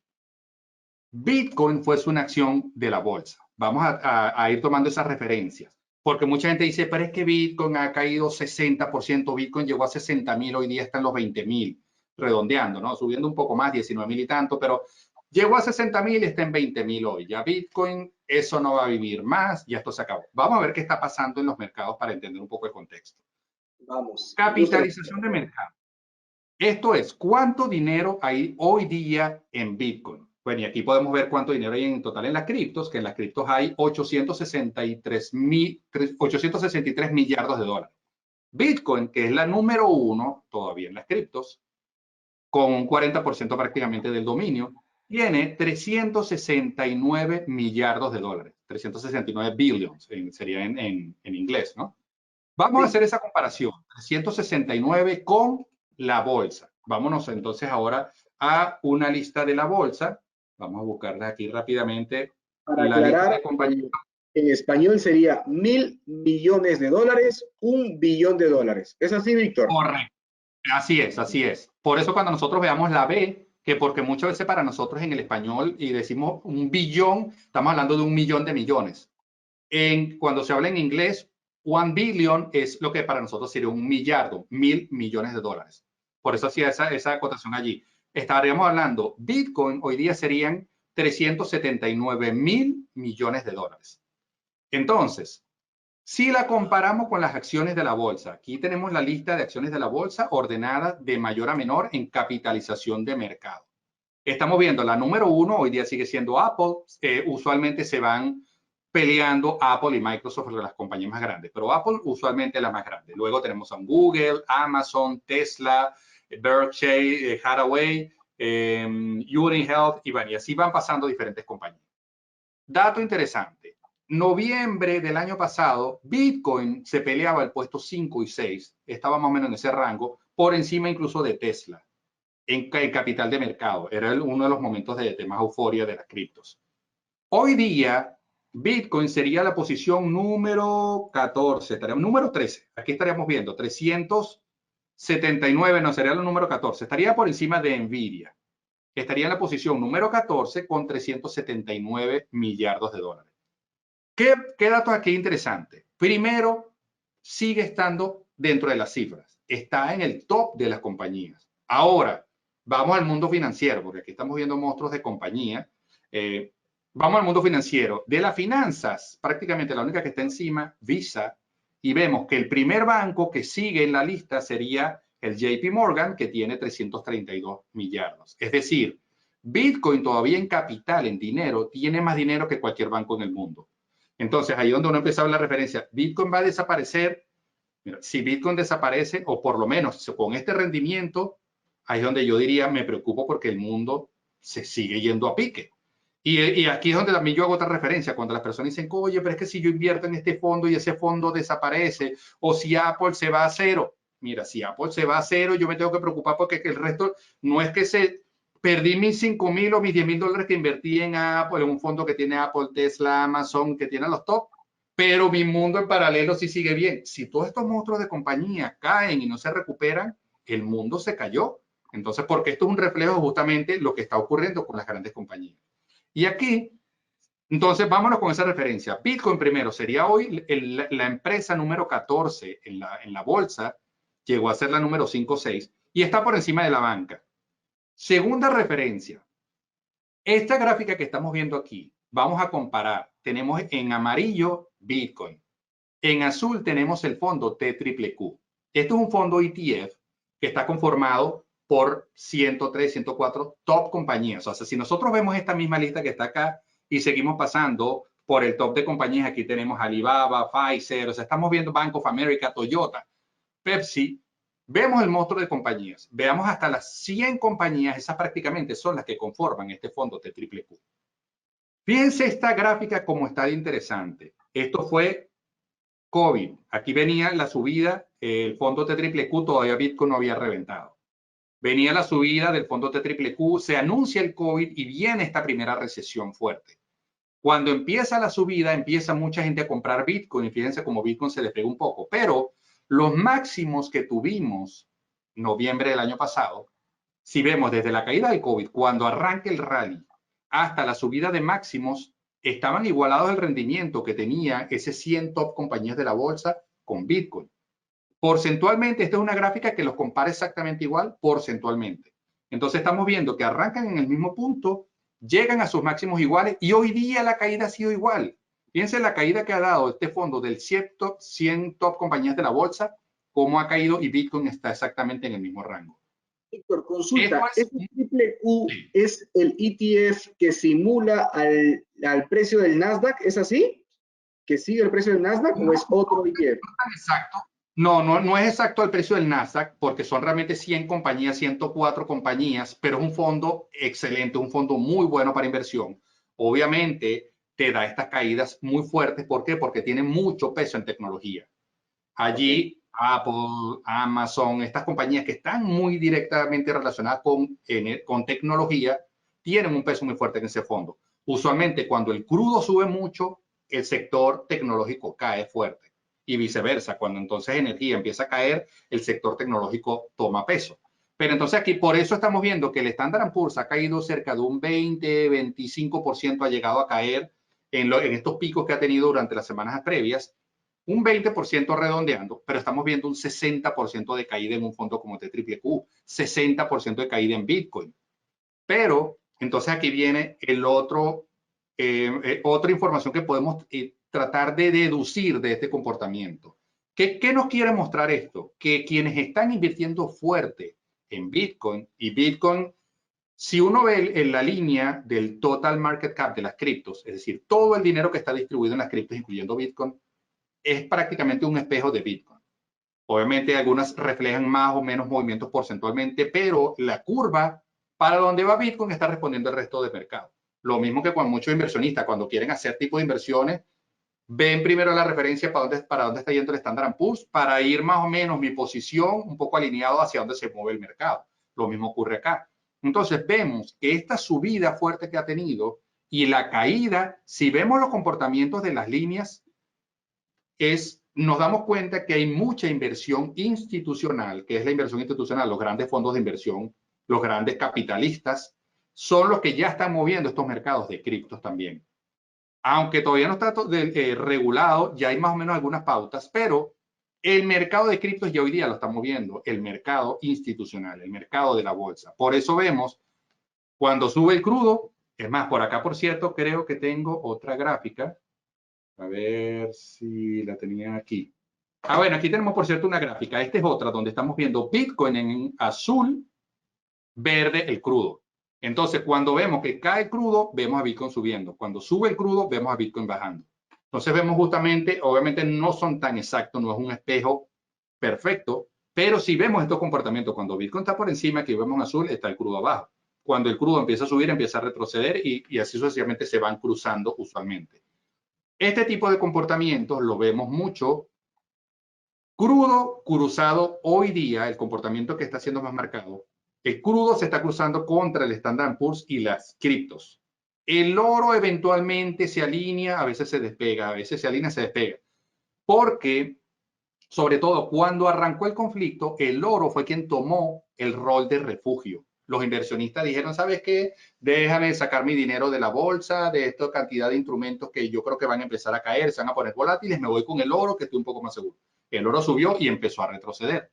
Bitcoin fuese una acción de la bolsa? Vamos a ir tomando esas referencias. Porque mucha gente dice, pero es que Bitcoin ha caído 60%, Bitcoin llegó a 60.000, hoy día está en los 20.000, redondeando, ¿no? Subiendo un poco más, 19.000 y tanto, pero llegó a 60.000 y está en 20.000 hoy. Ya Bitcoin, eso no va a vivir más, ya esto se acabó. Vamos a ver qué está pasando en los mercados para entender un poco el contexto. Vamos, Capitalización de mercado. Esto es, ¿cuánto dinero hay hoy día en Bitcoin? Bueno, y aquí podemos ver cuánto dinero hay en total en las criptos, que en las criptos hay 863 millardos de dólares. Bitcoin, que es la número uno todavía en las criptos, con un 40% prácticamente del dominio, tiene 369 millardos de dólares, 369 billions, sería en inglés, ¿no? Vamos a sí, hacer esa comparación, 369 con la bolsa. Vámonos entonces ahora a una lista de la bolsa. Vamos a buscarla aquí rápidamente. para La lista aclarar, de compañías. en español sería 1.000 millones de dólares, 1 billón de dólares. ¿Es así, Víctor? Correcto. Así es, así es. Por eso cuando nosotros veamos la B, que porque muchas veces para nosotros en el español y decimos un billón, estamos hablando de 1 millón de millones. Cuando se habla en inglés, 1 billion es lo que para nosotros sería 1 millardo, 1.000 millones de dólares. Por eso hacía esa acotación allí. Estaríamos hablando, Bitcoin hoy día serían 379.000 millones de dólares. Entonces, si la comparamos con las acciones de la bolsa, aquí tenemos la lista de acciones de la bolsa ordenada de mayor a menor en capitalización de mercado. Estamos viendo la número uno, hoy día sigue siendo Apple. Usualmente se van peleando Apple y Microsoft, las compañías más grandes, pero Apple usualmente es la más grande. Luego tenemos a Google, Amazon, Tesla, Berkshire Hathaway, Unity Health y así van pasando diferentes compañías. Dato interesante. Noviembre del año pasado, Bitcoin se peleaba el puesto 5 y 6, estaba más o menos en ese rango, por encima incluso de Tesla en capital de mercado. Era uno de los momentos de más euforia de las criptos. Hoy día, Bitcoin sería la posición número 14, número 13. Aquí estaríamos viendo 379, no sería el número 14. Estaría por encima de Nvidia. Estaría en la posición número 14 con 379 millardos de dólares. ¿Qué dato aquí interesante? Primero, sigue estando dentro de las cifras, está en el top de las compañías. Ahora, vamos al mundo financiero, porque aquí estamos viendo monstruos de compañía. Vamos al mundo financiero. De las finanzas, prácticamente la única que está encima, Visa, y vemos que el primer banco que sigue en la lista sería el JP Morgan, que tiene 332 millardos. Es decir, Bitcoin todavía en capital, en dinero, tiene más dinero que cualquier banco en el mundo. Entonces, ahí donde uno empezaba la referencia, Bitcoin va a desaparecer. Mira, si Bitcoin desaparece, o por lo menos con este rendimiento, ahí es donde yo diría, me preocupo porque el mundo se sigue yendo a pique. Y aquí es donde también yo hago otra referencia, cuando las personas dicen, oye, pero es que si yo invierto en este fondo y ese fondo desaparece, o si Apple se va a cero. Mira, si Apple se va a cero, yo me tengo que preocupar porque el resto no es que perdí mis 5,000 o mis 10,000 dólares que invertí en Apple, en un fondo que tiene Apple, Tesla, Amazon, que tiene los top, pero mi mundo en paralelo sí sigue bien. Si todos estos monstruos de compañía caen y no se recuperan, el mundo se cayó. Entonces, porque esto es un reflejo justamente de lo que está ocurriendo con las grandes compañías. Y aquí, entonces, vámonos con esa referencia. Bitcoin primero sería hoy la empresa número 14 en la bolsa, llegó a ser la número 5 o 6 y está por encima de la banca. Segunda referencia, esta gráfica que estamos viendo aquí, vamos a comparar. Tenemos en amarillo Bitcoin. En azul tenemos el fondo TQQQ. Esto es un fondo ETF que está conformado por 103, 104 top compañías. O sea, si nosotros vemos esta misma lista que está acá y seguimos pasando por el top de compañías, aquí tenemos Alibaba, Pfizer, o sea, estamos viendo Bank of America, Toyota, Pepsi, vemos el monstruo de compañías. Veamos hasta las 100 compañías, esas prácticamente son las que conforman este fondo TQQQ. Fíjense esta gráfica como está de interesante. Esto fue COVID. Aquí venía la subida, el fondo TQQQ, todavía Bitcoin no había reventado. Venía la subida del fondo TQQQ, se anuncia el COVID y viene esta primera recesión fuerte. Cuando empieza la subida, empieza mucha gente a comprar Bitcoin y fíjense cómo Bitcoin se despega un poco, pero los máximos que tuvimos noviembre del año pasado, si vemos desde la caída del COVID, cuando arranca el rally, hasta la subida de máximos, estaban igualados el rendimiento que tenía ese 100 top compañías de la bolsa con Bitcoin. Porcentualmente, esta es una gráfica que los compara exactamente igual porcentualmente. Entonces estamos viendo que arrancan en el mismo punto, llegan a sus máximos iguales y hoy día la caída ha sido igual. Fíjense la caída que ha dado este fondo del 100 top compañías de la bolsa, cómo ha caído y Bitcoin está exactamente en el mismo rango. Víctor, Esto consulta, es, ¿ese triple Q sí. es el ETF que simula al precio del Nasdaq? ¿Es así? ¿Que sigue el precio del Nasdaq o es otro ETF? Exacto. No es exacto el precio del Nasdaq porque son realmente 100 compañías, 104 compañías, pero es un fondo excelente, un fondo muy bueno para inversión. Obviamente te da estas caídas muy fuertes. ¿Por qué? Porque tiene mucho peso en tecnología. Allí Apple, Amazon, estas compañías que están muy directamente relacionadas con tecnología, tienen un peso muy fuerte en ese fondo. Usualmente cuando el crudo sube mucho, el sector tecnológico cae fuerte y viceversa. Cuando entonces energía empieza a caer, el sector tecnológico toma peso. Pero entonces aquí por eso estamos viendo que el Standard & Poor's ha caído cerca de un 20, 25%, ha llegado a caer en estos picos que ha tenido durante las semanas previas, un 20% redondeando, pero estamos viendo un 60% de caída en un fondo como TQQQ, 60% de caída en Bitcoin. Pero entonces aquí viene otra información que podemos tratar de deducir de este comportamiento. ¿Qué nos quiere mostrar esto? Que quienes están invirtiendo fuerte en Bitcoin, y Bitcoin, si uno ve en la línea del total market cap de las criptos, es decir, todo el dinero que está distribuido en las criptos, incluyendo Bitcoin, es prácticamente un espejo de Bitcoin. Obviamente algunas reflejan más o menos movimientos porcentualmente, pero la curva para donde va Bitcoin está respondiendo el resto del mercado. Lo mismo que con muchos inversionistas, cuando quieren hacer tipo de inversiones, ven primero la referencia para dónde está yendo el Standard & Poor's, para ir más o menos mi posición un poco alineado hacia dónde se mueve el mercado. Lo mismo ocurre acá. Entonces vemos que esta subida fuerte que ha tenido y la caída, si vemos los comportamientos de las líneas, nos damos cuenta que hay mucha inversión institucional, que es la inversión institucional, los grandes fondos de inversión, los grandes capitalistas, son los que ya están moviendo estos mercados de criptos también. Aunque todavía no está regulado, ya hay más o menos algunas pautas, pero el mercado de criptos ya hoy día lo está moviendo, el mercado institucional, el mercado de la bolsa. Por eso vemos cuando sube el crudo, es más, por acá, por cierto, creo que tengo otra gráfica. A ver si la tenía aquí. Ah, bueno, aquí tenemos, por cierto, una gráfica. Esta es otra donde estamos viendo Bitcoin en azul, verde el crudo. Entonces, cuando vemos que cae el crudo, vemos a Bitcoin subiendo. Cuando sube el crudo, vemos a Bitcoin bajando. Entonces, vemos justamente, obviamente no son tan exactos, no es un espejo perfecto, pero si vemos estos comportamientos, cuando Bitcoin está por encima, que vemos en azul, está el crudo abajo. Cuando el crudo empieza a subir, empieza a retroceder y así sucesivamente se van cruzando usualmente. Este tipo de comportamientos lo vemos mucho. Crudo cruzado hoy día, el comportamiento que está siendo más marcado, el crudo se está cruzando contra el Standard & Poor's y las criptos. El oro eventualmente se alinea, a veces se despega, a veces se alinea, se despega. Porque, sobre todo, cuando arrancó el conflicto, el oro fue quien tomó el rol de refugio. Los inversionistas dijeron, ¿sabes qué? Déjame sacar mi dinero de la bolsa, de esta cantidad de instrumentos que yo creo que van a empezar a caer, se van a poner volátiles, me voy con el oro, que estoy un poco más seguro. El oro subió y empezó a retroceder.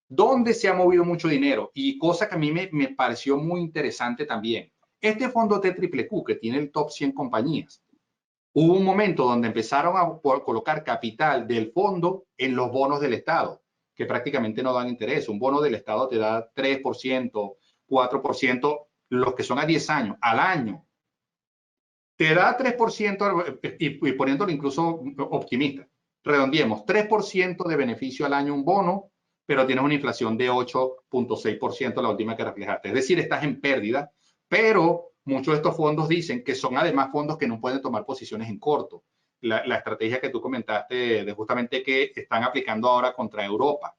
¿Dónde se ha movido mucho dinero? Y cosa que a mí me pareció muy interesante también. Este fondo TQQQ, que tiene el top 100 compañías, hubo un momento donde empezaron a colocar capital del fondo en los bonos del Estado, que prácticamente no dan interés. Un bono del Estado te da 3%, 4%, los que son a 10 años, al año. Te da 3% y poniéndolo incluso optimista. Redondiemos, 3% de beneficio al año un bono, pero tienes una inflación de 8.6% la última que reflejaste. Es decir, estás en pérdida, pero muchos de estos fondos dicen que son además fondos que no pueden tomar posiciones en corto. La estrategia que tú comentaste de justamente que están aplicando ahora contra Europa.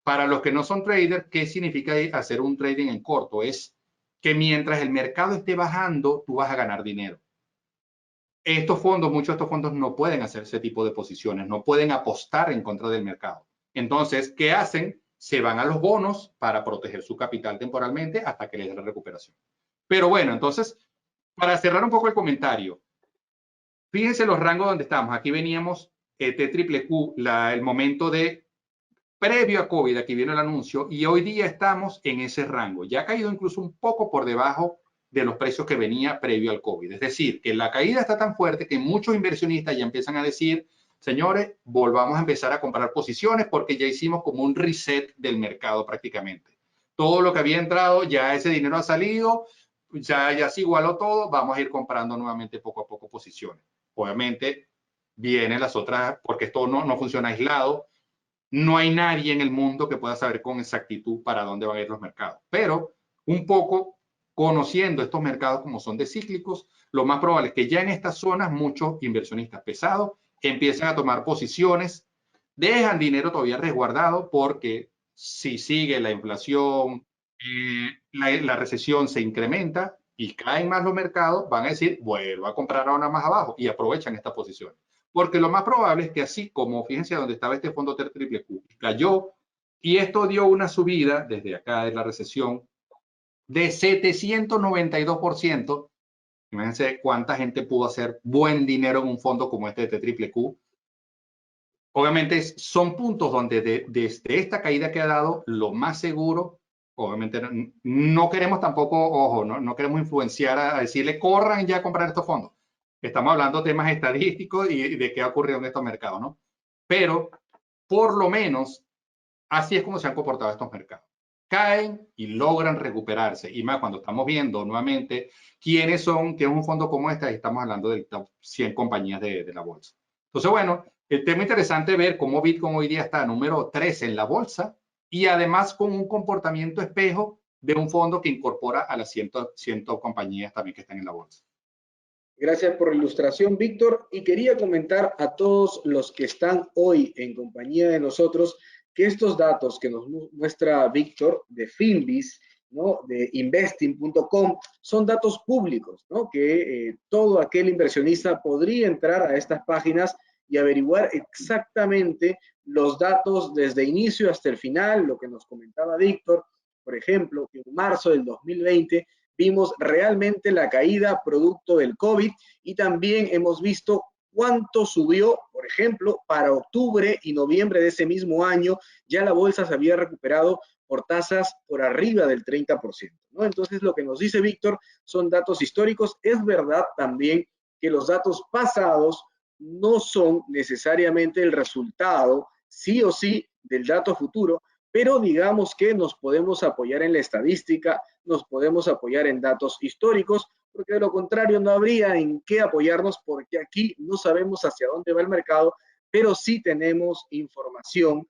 Para los que no son traders, ¿qué significa hacer un trading en corto? Es que mientras el mercado esté bajando, tú vas a ganar dinero. Estos fondos, muchos de estos fondos no pueden hacer ese tipo de posiciones, no pueden apostar en contra del mercado. Entonces, ¿qué hacen? Se van a los bonos para proteger su capital temporalmente hasta que les dé la recuperación. Pero bueno, entonces, para cerrar un poco el comentario, fíjense los rangos donde estamos. Aquí veníamos TQQQ, el momento de previo a COVID, aquí viene el anuncio, y hoy día estamos en ese rango. Ya ha caído incluso un poco por debajo de los precios que venía previo al COVID. Es decir, que la caída está tan fuerte que muchos inversionistas ya empiezan a decir, señores, volvamos a empezar a comprar posiciones porque ya hicimos como un reset del mercado prácticamente. Todo lo que había entrado, ya ese dinero ha salido, ya se igualó todo, vamos a ir comprando nuevamente poco a poco posiciones. Obviamente vienen las otras, porque esto no funciona aislado. No hay nadie en el mundo que pueda saber con exactitud para dónde van a ir los mercados. Pero un poco conociendo estos mercados como son de cíclicos, lo más probable es que ya en estas zonas muchos inversionistas pesados empiecen a tomar posiciones, dejan dinero todavía resguardado porque si sigue la inflación, la recesión se incrementa y caen más los mercados, van a decir, vuelvo a comprar ahora más abajo y aprovechan esta posición. Porque lo más probable es que así como, fíjense donde estaba este fondo TQQQ, cayó y esto dio una subida desde acá de la recesión de 792%. Imagínense cuánta gente pudo hacer buen dinero en un fondo como este de TQQQ. Obviamente son puntos donde desde esta caída que ha dado, lo más seguro, obviamente no queremos tampoco, ojo, no queremos influenciar a decirle corran ya a comprar estos fondos. Estamos hablando de temas estadísticos y de qué ha ocurrido en estos mercados, ¿no? Pero por lo menos así es como se han comportado estos mercados. Caen y logran recuperarse. Y más cuando estamos viendo nuevamente quiénes son, que es un fondo como este, estamos hablando del top 100 compañías de la bolsa. Entonces, bueno, el tema interesante ver cómo Bitcoin hoy día está número 13 en la bolsa y además con un comportamiento espejo de un fondo que incorpora a las 100 compañías también que están en la bolsa. Gracias por la ilustración, Víctor. Y quería comentar a todos los que están hoy en compañía de nosotros que estos datos que nos muestra Víctor de Finviz, ¿no?, de investing.com, son datos públicos, ¿no?, que todo aquel inversionista podría entrar a estas páginas y averiguar exactamente los datos desde inicio hasta el final, lo que nos comentaba Víctor, por ejemplo, que en marzo del 2020 vimos realmente la caída producto del COVID y también hemos visto cuánto subió, por ejemplo, para octubre y noviembre de ese mismo año, ya la bolsa se había recuperado por tasas por arriba del 30%, ¿no? Entonces, lo que nos dice Víctor son datos históricos. Es verdad también que los datos pasados no son necesariamente el resultado, sí o sí, del dato futuro, pero digamos que nos podemos apoyar en la estadística, nos podemos apoyar en datos históricos, porque de lo contrario no habría en qué apoyarnos, porque aquí no sabemos hacia dónde va el mercado, pero sí tenemos información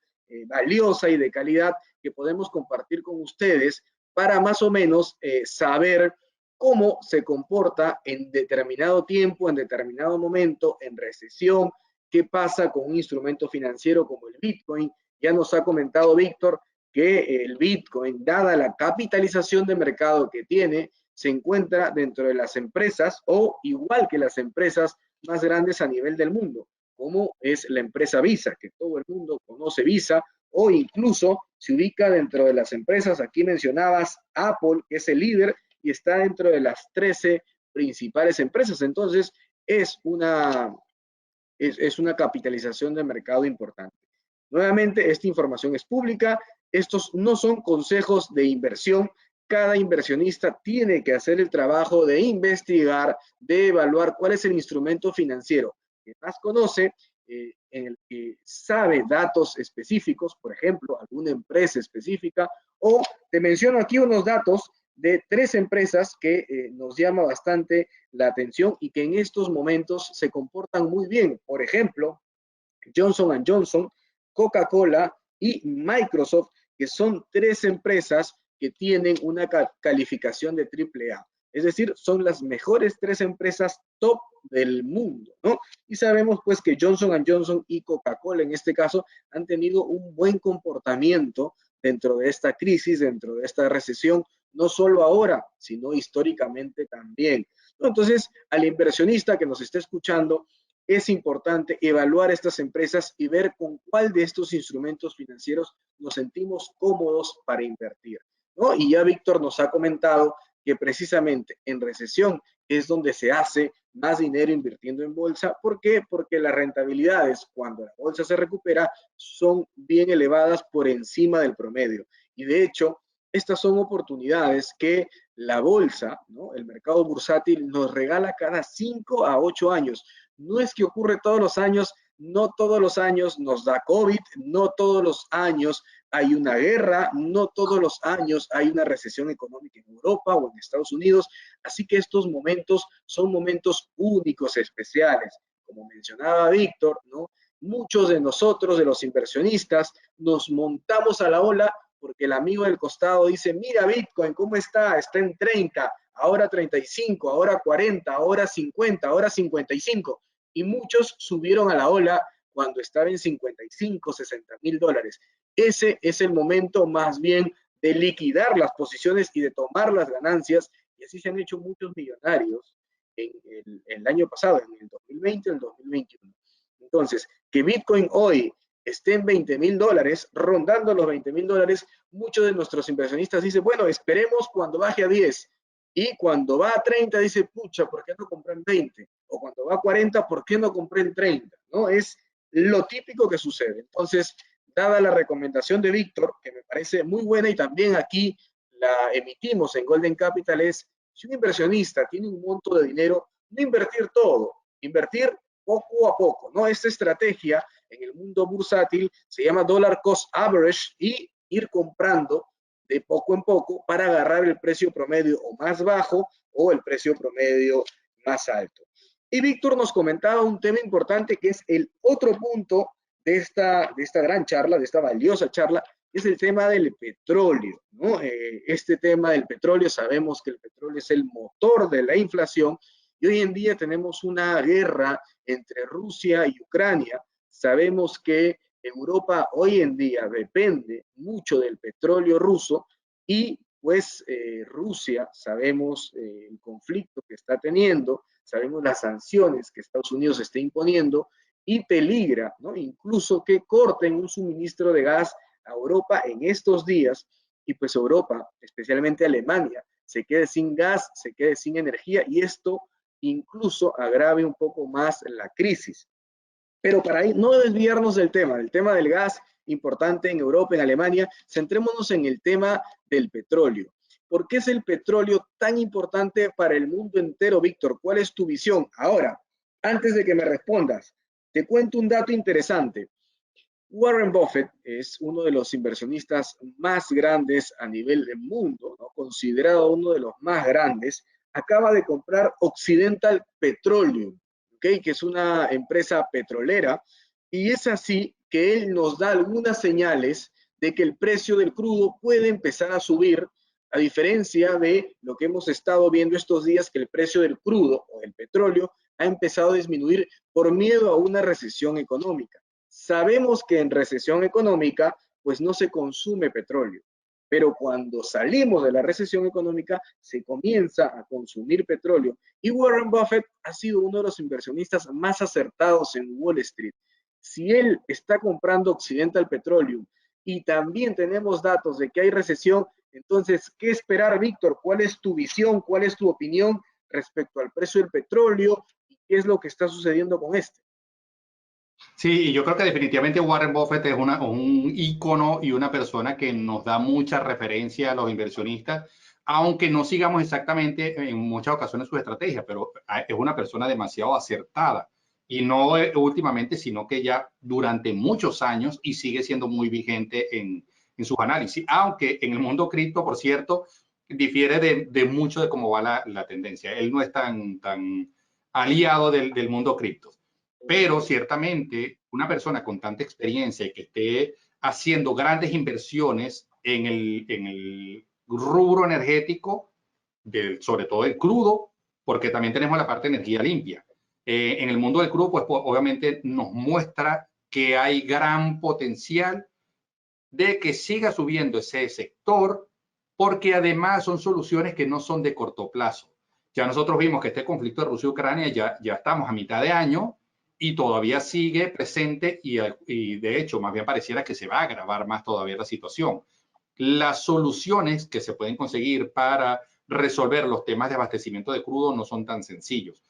valiosa y de calidad que podemos compartir con ustedes para más o menos saber cómo se comporta en determinado tiempo, en determinado momento, en recesión, qué pasa con un instrumento financiero como el Bitcoin. Ya nos ha comentado Víctor que el Bitcoin, dada la capitalización de mercado que tiene, se encuentra dentro de las empresas o igual que las empresas más grandes a nivel del mundo, como es la empresa Visa, que todo el mundo conoce Visa, o incluso se ubica dentro de las empresas, aquí mencionabas Apple, que es el líder y está dentro de las 13 principales empresas. Entonces, es una, es una capitalización de mercado importante. Nuevamente, esta información es pública, estos no son consejos de inversión, cada inversionista tiene que hacer el trabajo de investigar, de evaluar cuál es el instrumento financiero que más conoce, en el que sabe datos específicos, por ejemplo, alguna empresa específica, o te menciono aquí unos datos de 3 empresas que nos llama bastante la atención y que en estos momentos se comportan muy bien. Por ejemplo, Johnson Johnson, Coca-Cola y Microsoft, que son 3 empresas que tienen una calificación de AAA. Es decir, son las mejores 3 empresas top del mundo, ¿no? Y sabemos pues que Johnson Johnson y Coca-Cola en este caso han tenido un buen comportamiento dentro de esta crisis, dentro de esta recesión, no solo ahora, sino históricamente también. Entonces, al inversionista que nos está escuchando, es importante evaluar estas empresas y ver con cuál de estos instrumentos financieros nos sentimos cómodos para invertir, ¿no? Y ya Víctor nos ha comentado que precisamente en recesión es donde se hace más dinero invirtiendo en bolsa. ¿Por qué? Porque las rentabilidades cuando la bolsa se recupera son bien elevadas por encima del promedio. Y de hecho, estas son oportunidades que la bolsa, ¿no? El mercado bursátil nos regala cada 5 a 8 años. No es que ocurre todos los años, no todos los años nos da COVID, no todos los años hay una guerra, no todos los años hay una recesión económica en Europa o en Estados Unidos, así que estos momentos son momentos únicos, especiales. Como mencionaba Víctor, ¿no? Muchos de nosotros, de los inversionistas, nos montamos a la ola porque el amigo del costado dice, mira Bitcoin, ¿cómo está? Está en 30, ahora 35, ahora 40, ahora 50, ahora 55. Y muchos subieron a la ola cuando estaba en 55, 60 mil dólares. Ese es el momento más bien de liquidar las posiciones y de tomar las ganancias. Y así se han hecho muchos millonarios en el año pasado, en el 2020 y el 2021. Entonces, que Bitcoin hoy esté en 20 mil dólares, rondando los 20 mil dólares, muchos de nuestros inversionistas dicen, bueno, esperemos cuando baje a 10. Y cuando va a 30 dice, pucha, ¿por qué no compré en 20? O cuando va a 40, ¿por qué no compré en 30? ¿No? Es lo típico que sucede. Entonces, dada la recomendación de Víctor, que me parece muy buena y también aquí la emitimos en Golden Capital, es, si un inversionista tiene un monto de dinero, no invertir todo, invertir poco a poco, ¿no? Esta estrategia en el mundo bursátil se llama Dollar Cost Average y ir comprando de poco en poco para agarrar el precio promedio o más bajo o el precio promedio más alto. Y Víctor nos comentaba un tema importante que es el otro punto de esta gran charla, de esta valiosa charla, es el tema del petróleo, ¿no? Este tema del petróleo, sabemos que el petróleo es el motor de la inflación y hoy en día tenemos una guerra entre Rusia y Ucrania. Sabemos que Europa hoy en día depende mucho del petróleo ruso y pues Rusia, sabemos el conflicto que está teniendo, sabemos las sanciones que Estados Unidos está imponiendo y peligra, ¿no? Incluso que corten un suministro de gas a Europa en estos días y pues Europa, especialmente Alemania, se quede sin gas, se quede sin energía y esto incluso agrave un poco más la crisis. Pero para ahí no desviarnos del tema del gas importante en Europa, en Alemania, centrémonos en el tema del petróleo. ¿Por qué es el petróleo tan importante para el mundo entero, Víctor? ¿Cuál es tu visión? Ahora, antes de que me respondas, te cuento un dato interesante. Warren Buffett es uno de los inversionistas más grandes a nivel del mundo, ¿no? Considerado uno de los más grandes. Acaba de comprar Occidental Petroleum, ¿okay? Que es una empresa petrolera, y es así que él nos da algunas señales de que el precio del crudo puede empezar a subir, a diferencia de lo que hemos estado viendo estos días, que el precio del crudo o del petróleo ha empezado a disminuir por miedo a una recesión económica. Sabemos que en recesión económica, pues no se consume petróleo, pero cuando salimos de la recesión económica, se comienza a consumir petróleo. Y Warren Buffett ha sido uno de los inversionistas más acertados en Wall Street. Si él está comprando Occidental Petroleum y también tenemos datos de que hay recesión, entonces, ¿qué esperar, Víctor? ¿Cuál es tu visión? ¿Cuál es tu opinión respecto al precio del petróleo? ¿Y qué es lo que está sucediendo con este? Sí, y yo creo que definitivamente Warren Buffett es un ícono y una persona que nos da mucha referencia a los inversionistas, aunque no sigamos exactamente en muchas ocasiones su estrategia, pero es una persona demasiado acertada. Y no últimamente, sino que ya durante muchos años y sigue siendo muy vigente en sus análisis. Aunque en el mundo cripto, por cierto, difiere de mucho de cómo va la tendencia. Él no es tan aliado del mundo cripto. Pero ciertamente una persona con tanta experiencia y que esté haciendo grandes inversiones en el rubro energético, sobre todo el crudo, porque también tenemos la parte de energía limpia. En el mundo del crudo, pues obviamente nos muestra que hay gran potencial de que siga subiendo ese sector, porque además son soluciones que no son de corto plazo. Ya nosotros vimos que este conflicto de Rusia y Ucrania ya estamos a mitad de año y todavía sigue presente y de hecho más bien pareciera que se va a agravar más todavía la situación. Las soluciones que se pueden conseguir para resolver los temas de abastecimiento de crudo no son tan sencillos.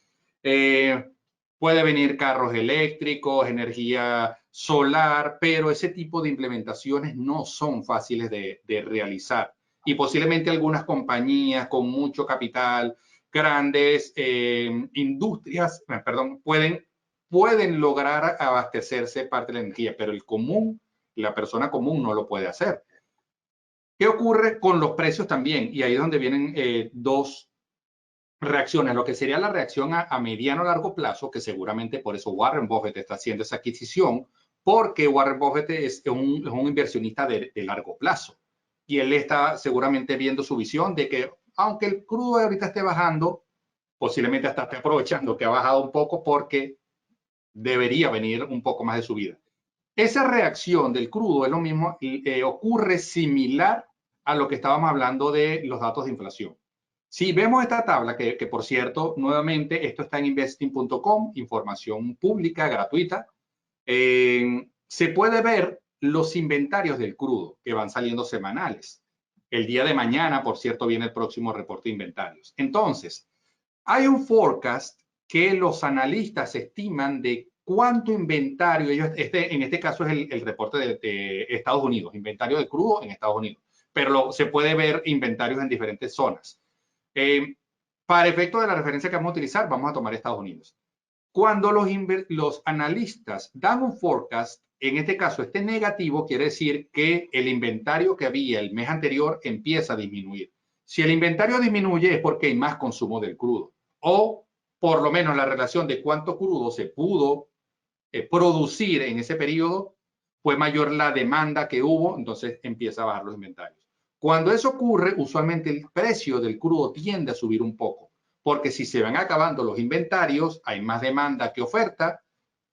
Puede venir carros eléctricos, energía solar, pero ese tipo de implementaciones no son fáciles de realizar. Y posiblemente algunas compañías con mucho capital, grandes industrias, perdón, pueden lograr abastecerse parte de la energía, pero el común, la persona común no lo puede hacer. ¿Qué ocurre con los precios también? Y ahí es donde vienen dos reacciones, lo que sería la reacción a mediano o largo plazo, que seguramente por eso Warren Buffett está haciendo esa adquisición, porque Warren Buffett es un inversionista de largo plazo. Y él está seguramente viendo su visión de que, aunque el crudo ahorita esté bajando, posiblemente hasta esté aprovechando que ha bajado un poco porque debería venir un poco más de subida. Esa reacción del crudo es lo mismo, ocurre similar a lo que estábamos hablando de los datos de inflación. Si vemos esta tabla, que por cierto, nuevamente, esto está en investing.com, información pública, gratuita, se puede ver los inventarios del crudo que van saliendo semanales. El día de mañana, por cierto, viene el próximo reporte de inventarios. Entonces, hay un forecast que los analistas estiman de cuánto inventario, ellos, en este caso es el reporte de Estados Unidos, inventario de crudo en Estados Unidos, pero se puede ver inventarios en diferentes zonas. Para efecto de la referencia que vamos a utilizar, vamos a tomar Estados Unidos. Cuando los analistas dan un forecast, en este caso este negativo, quiere decir que el inventario que había el mes anterior empieza a disminuir. Si el inventario disminuye es porque hay más consumo del crudo o por lo menos la relación de cuánto crudo se pudo producir en ese periodo fue mayor la demanda que hubo, entonces empieza a bajar los inventarios. Cuando eso ocurre, usualmente el precio del crudo tiende a subir un poco, porque si se van acabando los inventarios, hay más demanda que oferta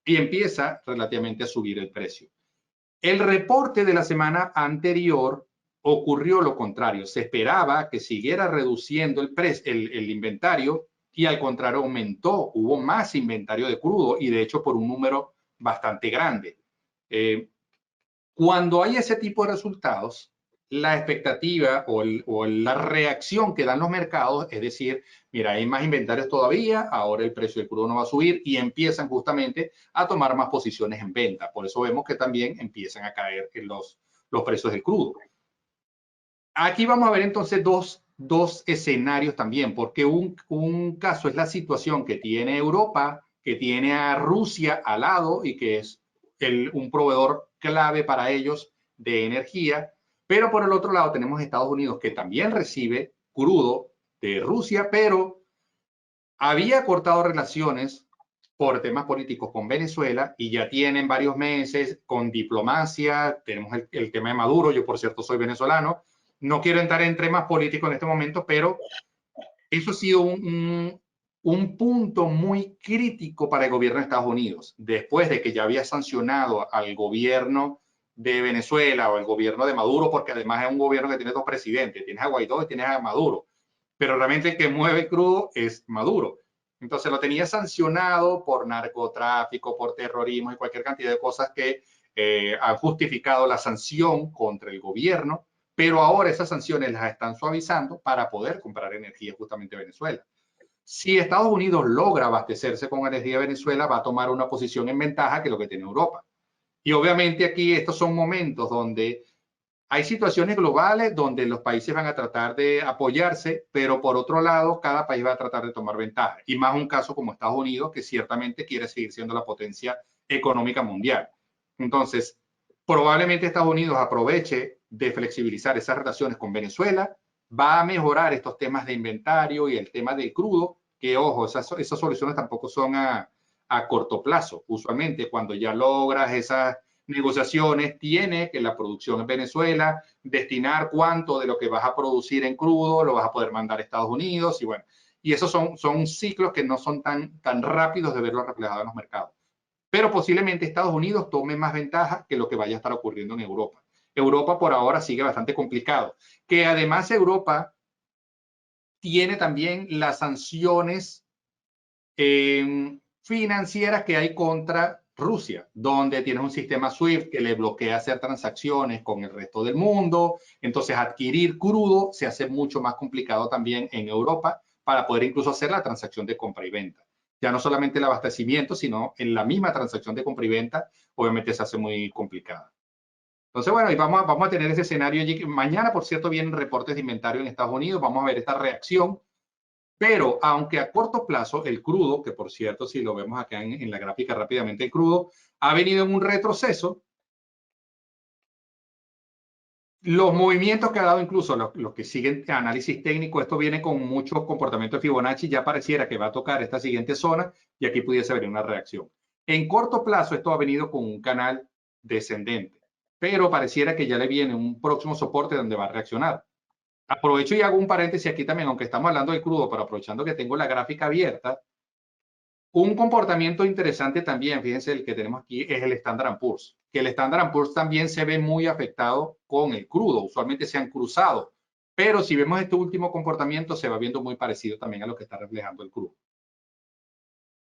y empieza relativamente a subir el precio. El reporte de la semana anterior ocurrió lo contrario. Se esperaba que siguiera reduciendo el inventario y al contrario aumentó. Hubo más inventario de crudo y de hecho por un número bastante grande. Cuando hay ese tipo de resultados, la expectativa o la reacción que dan los mercados, es decir, mira, hay más inventarios todavía, ahora el precio del crudo no va a subir y empiezan justamente a tomar más posiciones en venta. Por eso vemos que también empiezan a caer en los precios del crudo. Aquí vamos a ver entonces dos escenarios también, porque un caso es la situación que tiene Europa, que tiene a Rusia al lado y que es un proveedor clave para ellos de energía, pero por el otro lado tenemos Estados Unidos que también recibe crudo de Rusia, pero había cortado relaciones por temas políticos con Venezuela y ya tienen varios meses con diplomacia. Tenemos el tema de Maduro. Yo, por cierto, soy venezolano. No quiero entrar en temas políticos en este momento, pero eso ha sido un punto muy crítico para el gobierno de Estados Unidos. Después de que ya había sancionado al gobierno de Venezuela o el gobierno de Maduro, porque además es un gobierno que tiene dos presidentes, tienes a Guaidó y tienes a Maduro, pero realmente el que mueve el crudo es Maduro. Entonces lo tenía sancionado por narcotráfico, por terrorismo y cualquier cantidad de cosas que han justificado la sanción contra el gobierno, pero ahora esas sanciones las están suavizando para poder comprar energía justamente a Venezuela. Si Estados Unidos logra abastecerse con energía de Venezuela, va a tomar una posición en ventaja que lo que tiene Europa. Y obviamente aquí estos son momentos donde hay situaciones globales donde los países van a tratar de apoyarse, pero por otro lado, cada país va a tratar de tomar ventaja. Y más un caso como Estados Unidos, que ciertamente quiere seguir siendo la potencia económica mundial. Entonces, probablemente Estados Unidos aproveche de flexibilizar esas relaciones con Venezuela, va a mejorar estos temas de inventario y el tema del crudo, que ojo, esas soluciones tampoco son a corto plazo. Usualmente cuando ya logras esas negociaciones, tiene que la producción en Venezuela, destinar cuánto de lo que vas a producir en crudo lo vas a poder mandar a Estados Unidos y bueno, y esos son ciclos que no son tan rápidos de verlo reflejado en los mercados. Pero posiblemente Estados Unidos tome más ventaja que lo que vaya a estar ocurriendo en Europa. Europa por ahora sigue bastante complicado, que además Europa tiene también las sanciones financieras que hay contra Rusia, donde tienes un sistema SWIFT que le bloquea hacer transacciones con el resto del mundo. Entonces, adquirir crudo se hace mucho más complicado también en Europa para poder incluso hacer la transacción de compra y venta. Ya no solamente el abastecimiento, sino en la misma transacción de compra y venta, obviamente se hace muy complicada. Entonces, bueno, y vamos a tener ese escenario allí. Mañana, por cierto, vienen reportes de inventario en Estados Unidos. Vamos a ver esta reacción. Pero aunque a corto plazo el crudo, que por cierto, si lo vemos acá en la gráfica rápidamente, el crudo ha venido en un retroceso, los movimientos que ha dado incluso los que siguen análisis técnico, esto viene con mucho comportamiento de Fibonacci, ya pareciera que va a tocar esta siguiente zona y aquí pudiese haber una reacción. En corto plazo esto ha venido con un canal descendente, pero pareciera que ya le viene un próximo soporte donde va a reaccionar. Aprovecho y hago un paréntesis aquí también, aunque estamos hablando del crudo, pero aprovechando que tengo la gráfica abierta, un comportamiento interesante también, fíjense, el que tenemos aquí es el Standard & Poor's, que el Standard & Poor's también se ve muy afectado con el crudo, usualmente se han cruzado, pero si vemos este último comportamiento se va viendo muy parecido también a lo que está reflejando el crudo.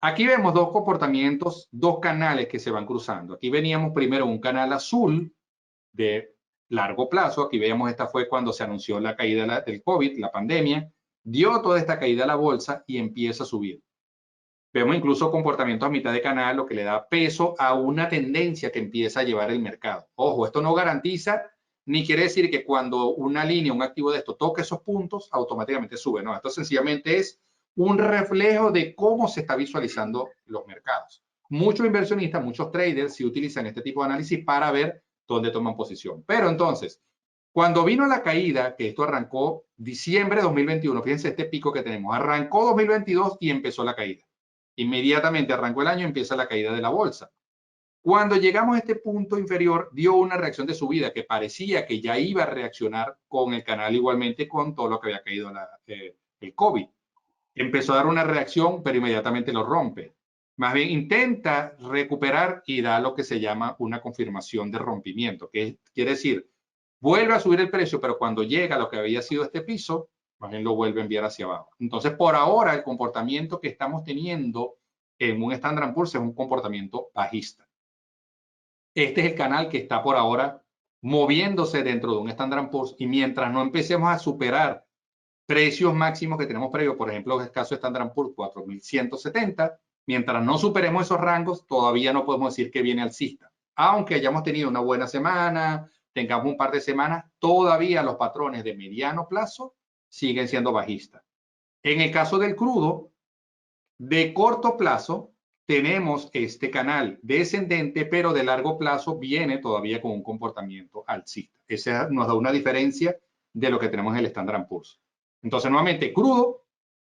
Aquí vemos dos comportamientos, dos canales que se van cruzando. Aquí veníamos primero un canal azul de largo plazo. Aquí veíamos, esta fue cuando se anunció la caída del COVID, la pandemia, dio toda esta caída a la bolsa y empieza a subir. Vemos incluso comportamientos a mitad de canal, lo que le da peso a una tendencia que empieza a llevar el mercado. Ojo, esto no garantiza ni quiere decir que cuando una línea, un activo de esto toque esos puntos, automáticamente sube. No, esto sencillamente es un reflejo de cómo se está visualizando los mercados. Muchos inversionistas, muchos traders sí utilizan este tipo de análisis para ver dónde toman posición. Pero entonces, cuando vino la caída, que esto arrancó diciembre de 2021, fíjense este pico que tenemos, arrancó 2022 y empezó la caída. Inmediatamente arrancó el año, empieza la caída de la bolsa. Cuando llegamos a este punto inferior, dio una reacción de subida que parecía que ya iba a reaccionar con el canal igualmente con todo lo que había caído el COVID. Empezó a dar una reacción, pero inmediatamente lo rompe. Más bien intenta recuperar y da lo que se llama una confirmación de rompimiento, que quiere decir, vuelve a subir el precio, pero cuando llega a lo que había sido este piso, más bien lo vuelve a enviar hacia abajo. Entonces, por ahora, el comportamiento que estamos teniendo en un Standard & Poor's es un comportamiento bajista. Este es el canal que está por ahora moviéndose dentro de un Standard & Poor's, y mientras no empecemos a superar precios máximos que tenemos previo, por ejemplo, en el caso de Standard & Poor's 4.170, mientras no superemos esos rangos, todavía no podemos decir que viene alcista. Aunque hayamos tenido una buena semana, tengamos un par de semanas, todavía los patrones de mediano plazo siguen siendo bajistas. En el caso del crudo, de corto plazo, tenemos este canal descendente, pero de largo plazo viene todavía con un comportamiento alcista. Esa nos da una diferencia de lo que tenemos en el Standard & Poor's. Entonces, nuevamente, crudo,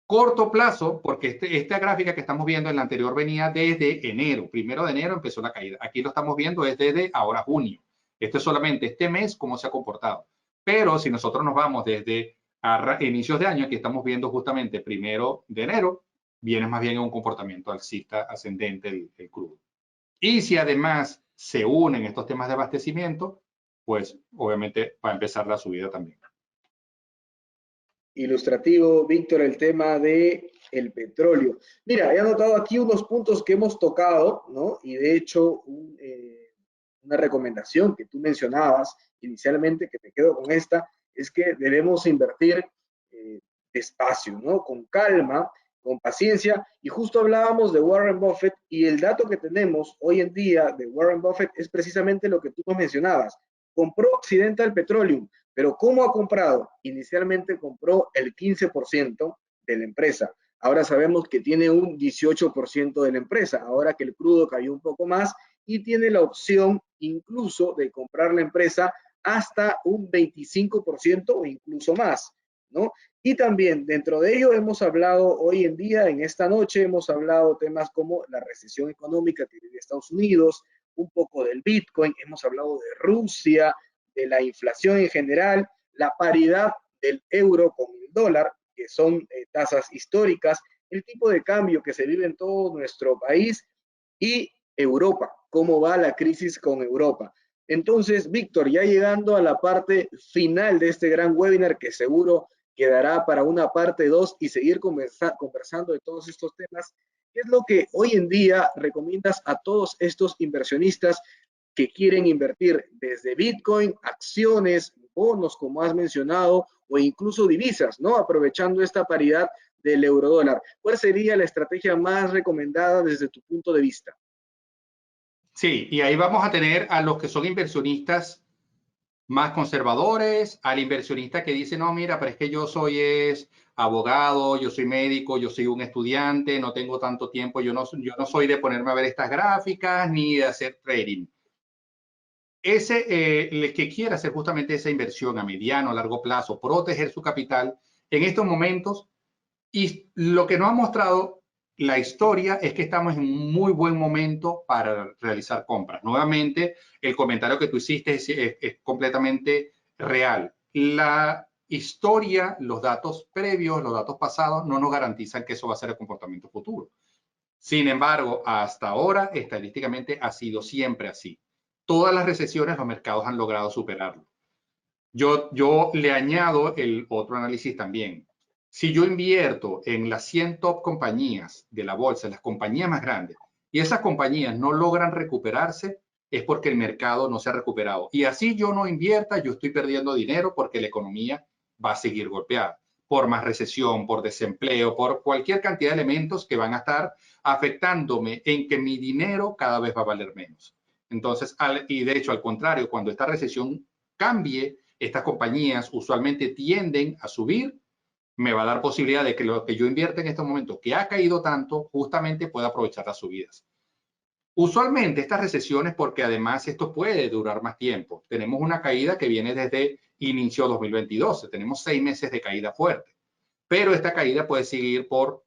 corto plazo, porque esta gráfica que estamos viendo en la anterior venía desde enero. 1 de enero empezó la caída. Aquí lo estamos viendo es desde ahora junio. Esto es solamente este mes, cómo se ha comportado. Pero si nosotros nos vamos desde inicios de año, aquí estamos viendo justamente 1 de enero, viene más bien en un comportamiento alcista ascendente el crudo. Y si además se unen estos temas de abastecimiento, pues obviamente va a empezar la subida también. Ilustrativo, Víctor, el tema de el petróleo. Mira, he anotado aquí unos puntos que hemos tocado, ¿no? Y de hecho, una recomendación que tú mencionabas inicialmente, que me quedo con esta, es que debemos invertir despacio, ¿no? Con calma, con paciencia. Y justo hablábamos de Warren Buffett, y el dato que tenemos hoy en día de Warren Buffett es precisamente lo que tú nos mencionabas. Compró Occidental Petroleum, pero ¿cómo ha comprado? Inicialmente compró el 15% de la empresa. Ahora sabemos que tiene un 18% de la empresa, ahora que el crudo cayó un poco más, y tiene la opción incluso de comprar la empresa hasta un 25% o incluso más, ¿no? Y también dentro de ello hemos hablado hoy en día, en esta noche, hemos hablado temas como la recesión económica que vive Estados Unidos, un poco del Bitcoin, hemos hablado de Rusia, de la inflación en general, la paridad del euro con el dólar, que son tasas históricas, el tipo de cambio que se vive en todo nuestro país y Europa, cómo va la crisis con Europa. Entonces, Víctor, ya llegando a la parte final de este gran webinar, que seguro quedará para una parte 2 y seguir conversando de todos estos temas, ¿qué es lo que hoy en día recomiendas a todos estos inversionistas que quieren invertir desde Bitcoin, acciones, bonos, como has mencionado, o incluso divisas, ¿no? Aprovechando esta paridad del eurodólar? ¿Cuál sería la estrategia más recomendada desde tu punto de vista? Sí, y ahí vamos a tener a los que son inversionistas más conservadores, al inversionista que dice, no, mira, pero es que yo soy abogado, yo soy médico, yo soy un estudiante, no tengo tanto tiempo, yo no soy de ponerme a ver estas gráficas ni de hacer trading. El que quiera hacer justamente esa inversión a mediano, a largo plazo, proteger su capital en estos momentos, y lo que nos ha mostrado la historia es que estamos en un muy buen momento para realizar compras. Nuevamente, el comentario que tú hiciste es completamente real. La historia, los datos previos, los datos pasados no nos garantizan que eso va a ser el comportamiento futuro. Sin embargo, hasta ahora, estadísticamente, ha sido siempre así. Todas las recesiones, los mercados han logrado superarlo. Yo le añado el otro análisis también. Si yo invierto en las 100 top compañías de la bolsa, las compañías más grandes, y esas compañías no logran recuperarse, es porque el mercado no se ha recuperado. Y así yo no invierta, yo estoy perdiendo dinero porque la economía va a seguir golpeada por más recesión, por desempleo, por cualquier cantidad de elementos que van a estar afectándome en que mi dinero cada vez va a valer menos. Entonces, y de hecho, al contrario, cuando esta recesión cambie, estas compañías usualmente tienden a subir, me va a dar posibilidad de que lo que yo invierta en este momento, que ha caído tanto, justamente pueda aprovechar las subidas. Usualmente estas recesiones, porque además esto puede durar más tiempo, tenemos una caída que viene desde inicio 2022, tenemos 6 meses de caída fuerte, pero esta caída puede seguir por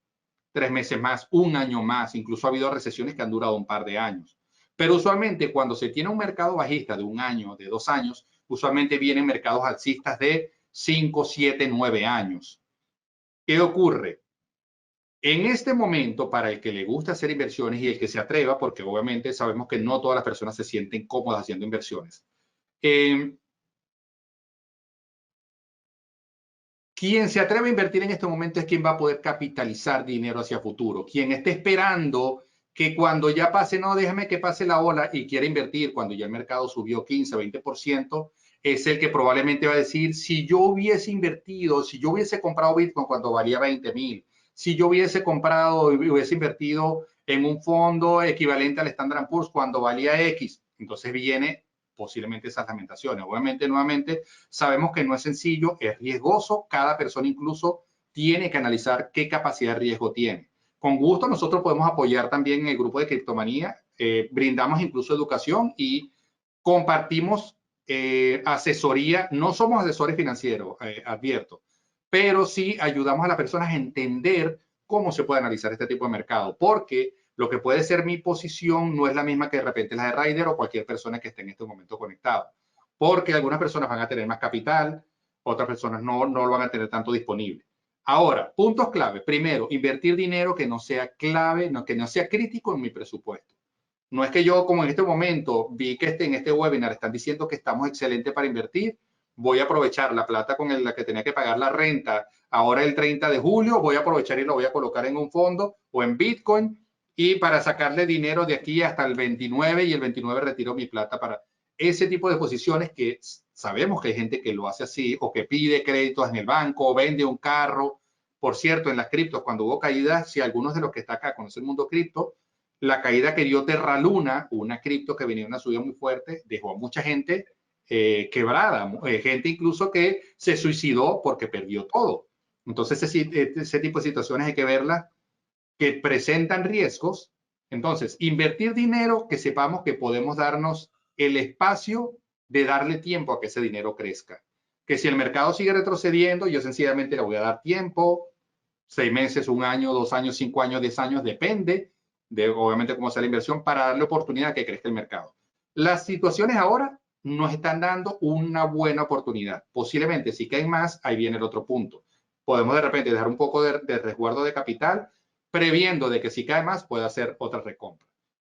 3 meses más, un año más, incluso ha habido recesiones que han durado un par de años. Pero usualmente cuando se tiene un mercado bajista de un año, de 2 años, usualmente vienen mercados alcistas de 5, 7, 9 años. ¿Qué ocurre? En este momento, para el que le gusta hacer inversiones y el que se atreva, porque obviamente sabemos que no todas las personas se sienten cómodas haciendo inversiones, quien se atreve a invertir en este momento es quien va a poder capitalizar dinero hacia futuro. Quien esté esperando que cuando ya pase, no, déjame que pase la ola y quiera invertir cuando ya el mercado subió 15, 20%, es el que probablemente va a decir, si yo hubiese invertido, si yo hubiese comprado Bitcoin cuando valía 20,000, si yo hubiese comprado, hubiese invertido en un fondo equivalente al Standard Poor's cuando valía X, entonces viene posiblemente esas lamentaciones. Obviamente, nuevamente, sabemos que no es sencillo, es riesgoso, cada persona incluso tiene que analizar qué capacidad de riesgo tiene. Con gusto nosotros podemos apoyar también en el grupo de Criptomanía, brindamos incluso educación y compartimos asesoría. No somos asesores financieros, advierto, pero sí ayudamos a las personas a entender cómo se puede analizar este tipo de mercado, porque lo que puede ser mi posición no es la misma que de repente la de Ryder o cualquier persona que esté en este momento conectado, porque algunas personas van a tener más capital, otras personas no lo van a tener tanto disponible. Ahora, puntos clave. Primero, invertir dinero que no sea clave, que no sea crítico en mi presupuesto. No es que yo, como en este momento, vi que en este webinar están diciendo que estamos excelentes para invertir, voy a aprovechar la plata con la que tenía que pagar la renta ahora el 30 de julio, voy a aprovechar y lo voy a colocar en un fondo o en Bitcoin y para sacarle dinero de aquí hasta el 29 y el 29 retiro mi plata para ese tipo de posiciones que sabemos que hay gente que lo hace así o que pide créditos en el banco o vende un carro. Por cierto, en las criptos, cuando hubo caídas, si algunos de los que está acá conocen el mundo cripto, la caída que dio Terra Luna, una cripto que venía una subida muy fuerte, dejó a mucha gente quebrada, gente incluso que se suicidó porque perdió todo. Entonces, ese tipo de situaciones hay que verlas que presentan riesgos. Entonces, invertir dinero que sepamos que podemos darnos el espacio de darle tiempo a que ese dinero crezca. Que si el mercado sigue retrocediendo, yo sencillamente le voy a dar tiempo, 6 meses, 1 año, 2 años, 5 años, 10 años, depende de obviamente cómo sea la inversión para darle oportunidad a que crezca el mercado. Las situaciones ahora nos están dando una buena oportunidad. Posiblemente si caen más, ahí viene el otro punto. Podemos de repente dejar un poco de resguardo de capital, previendo de que si cae más pueda hacer otra recompra.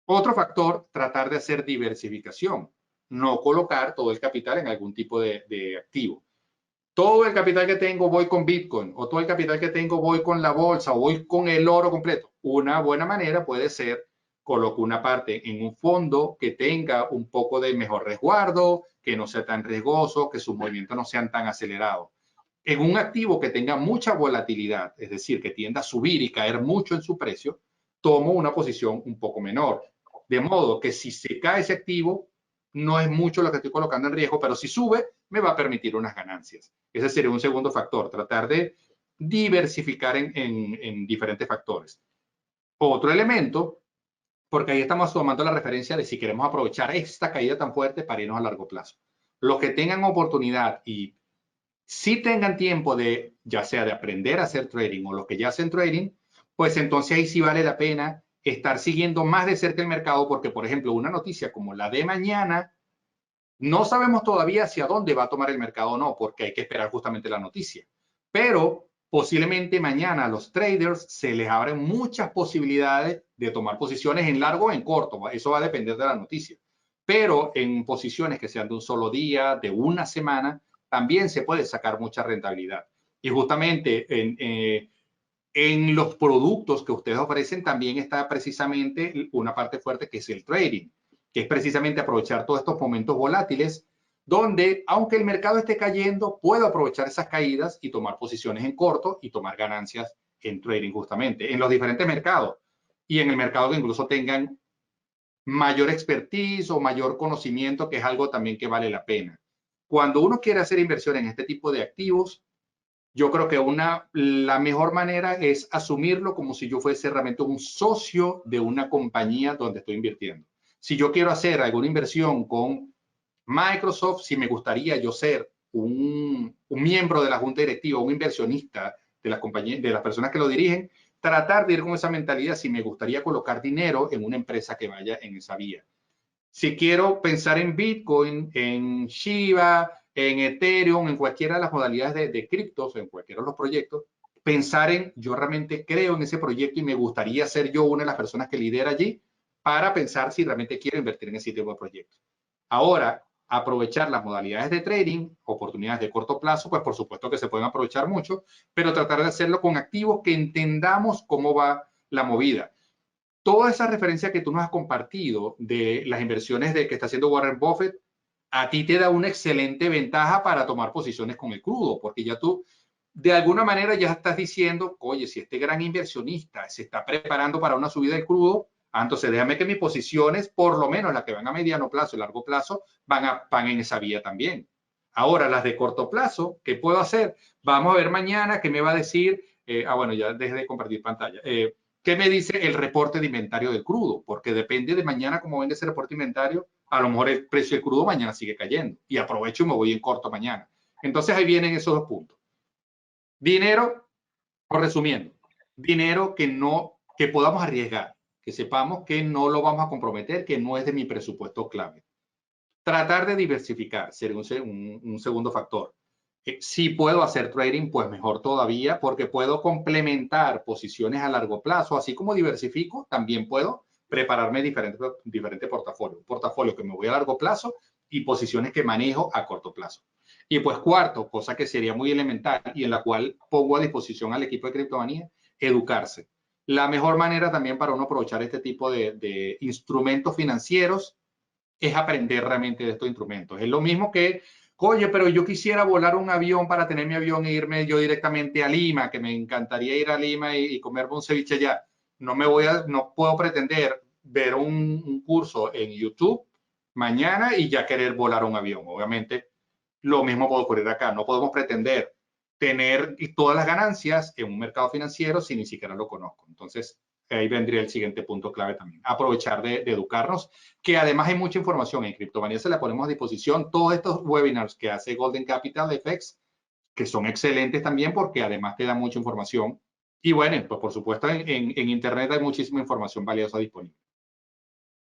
Otro factor, tratar de hacer diversificación, no colocar todo el capital en algún tipo de activo. Todo el capital que tengo voy con Bitcoin o todo el capital que tengo voy con la bolsa o voy con el oro completo. Una buena manera puede ser coloco una parte en un fondo que tenga un poco de mejor resguardo, que no sea tan riesgoso, que sus movimientos no sean tan acelerados. En un activo que tenga mucha volatilidad, es decir, que tienda a subir y caer mucho en su precio, tomo una posición un poco menor. De modo que si se cae ese activo, no es mucho lo que estoy colocando en riesgo, pero si sube, me va a permitir unas ganancias. Ese sería un segundo factor, tratar de diversificar en diferentes factores. Otro elemento, porque ahí estamos tomando la referencia de si queremos aprovechar esta caída tan fuerte para irnos a largo plazo. Los que tengan oportunidad y si tengan tiempo de, ya sea de aprender a hacer trading o los que ya hacen trading, pues entonces ahí sí vale la pena estar siguiendo más de cerca el mercado porque, por ejemplo, una noticia como la de mañana, no sabemos todavía hacia dónde va a tomar el mercado o no, porque hay que esperar justamente la noticia. Pero posiblemente mañana a los traders se les abren muchas posibilidades de tomar posiciones en largo o en corto. Eso va a depender de la noticia. Pero en posiciones que sean de un solo día, de una semana, también se puede sacar mucha rentabilidad. Y justamente en los productos que ustedes ofrecen también está precisamente una parte fuerte que es el trading, que es precisamente aprovechar todos estos momentos volátiles donde, aunque el mercado esté cayendo, puedo aprovechar esas caídas y tomar posiciones en corto y tomar ganancias en trading justamente, en los diferentes mercados y en el mercado que incluso tengan mayor expertise o mayor conocimiento, que es algo también que vale la pena. Cuando uno quiere hacer inversión en este tipo de activos, yo creo que la mejor manera es asumirlo como si yo fuese realmente un socio de una compañía donde estoy invirtiendo. Si yo quiero hacer alguna inversión con Microsoft, si me gustaría yo ser un miembro de la junta directiva, un inversionista de las compañías, de las personas que lo dirigen, tratar de ir con esa mentalidad si me gustaría colocar dinero en una empresa que vaya en esa vía. Si quiero pensar en Bitcoin, en Shiba, en Ethereum, en cualquiera de las modalidades de criptos, en cualquiera de los proyectos, pensar en yo realmente creo en ese proyecto y me gustaría ser yo una de las personas que lidera allí para pensar si realmente quiero invertir en ese tipo de proyectos. Ahora, aprovechar las modalidades de trading, oportunidades de corto plazo, pues por supuesto que se pueden aprovechar mucho, pero tratar de hacerlo con activos que entendamos cómo va la movida. toda esa referencia que tú nos has compartido de las inversiones que está haciendo Warren Buffett, a ti te da una excelente ventaja para tomar posiciones con el crudo, porque ya tú de alguna manera ya estás diciendo, oye, si este gran inversionista se está preparando para una subida del crudo, entonces déjame que mis posiciones, por lo menos las que van a mediano plazo y largo plazo, van en esa vía también. Ahora, las de corto plazo, ¿qué puedo hacer? Vamos a ver mañana qué me va a decir. Bueno, ya dejé de compartir pantalla. ¿Qué me dice el reporte de inventario del crudo? Porque depende de mañana cómo venga ese reporte de inventario, a lo mejor el precio del crudo mañana sigue cayendo y aprovecho y me voy en corto mañana. Entonces ahí vienen esos dos puntos. Dinero, por resumiendo, dinero que podamos arriesgar, que sepamos que no lo vamos a comprometer, que no es de mi presupuesto clave. Tratar de diversificar sería un segundo factor. Si puedo hacer trading, pues mejor todavía, porque puedo complementar posiciones a largo plazo, así como diversifico, también puedo prepararme diferentes portafolios. Un portafolio que me voy a largo plazo y posiciones que manejo a corto plazo. Y pues cuarto, cosa que sería muy elemental y en la cual pongo a disposición al equipo de Criptomanía, educarse. La mejor manera también para uno aprovechar este tipo de instrumentos financieros es aprender realmente de estos instrumentos. Es lo mismo que, oye, pero yo quisiera volar un avión para tener mi avión e irme yo directamente a Lima, que me encantaría ir a Lima y comerme un ceviche allá. No puedo pretender ver un curso en YouTube mañana y ya querer volar un avión. Obviamente, lo mismo puede ocurrir acá. No podemos pretender tener todas las ganancias en un mercado financiero si ni siquiera lo conozco. Entonces, ahí vendría el siguiente punto clave también. Aprovechar de educarnos, que además hay mucha información en Criptomanía, se la ponemos a disposición. Todos estos webinars que hace Golden Capital FX, que son excelentes también porque además te dan mucha información. Y bueno, pues por supuesto en Internet hay muchísima información valiosa disponible.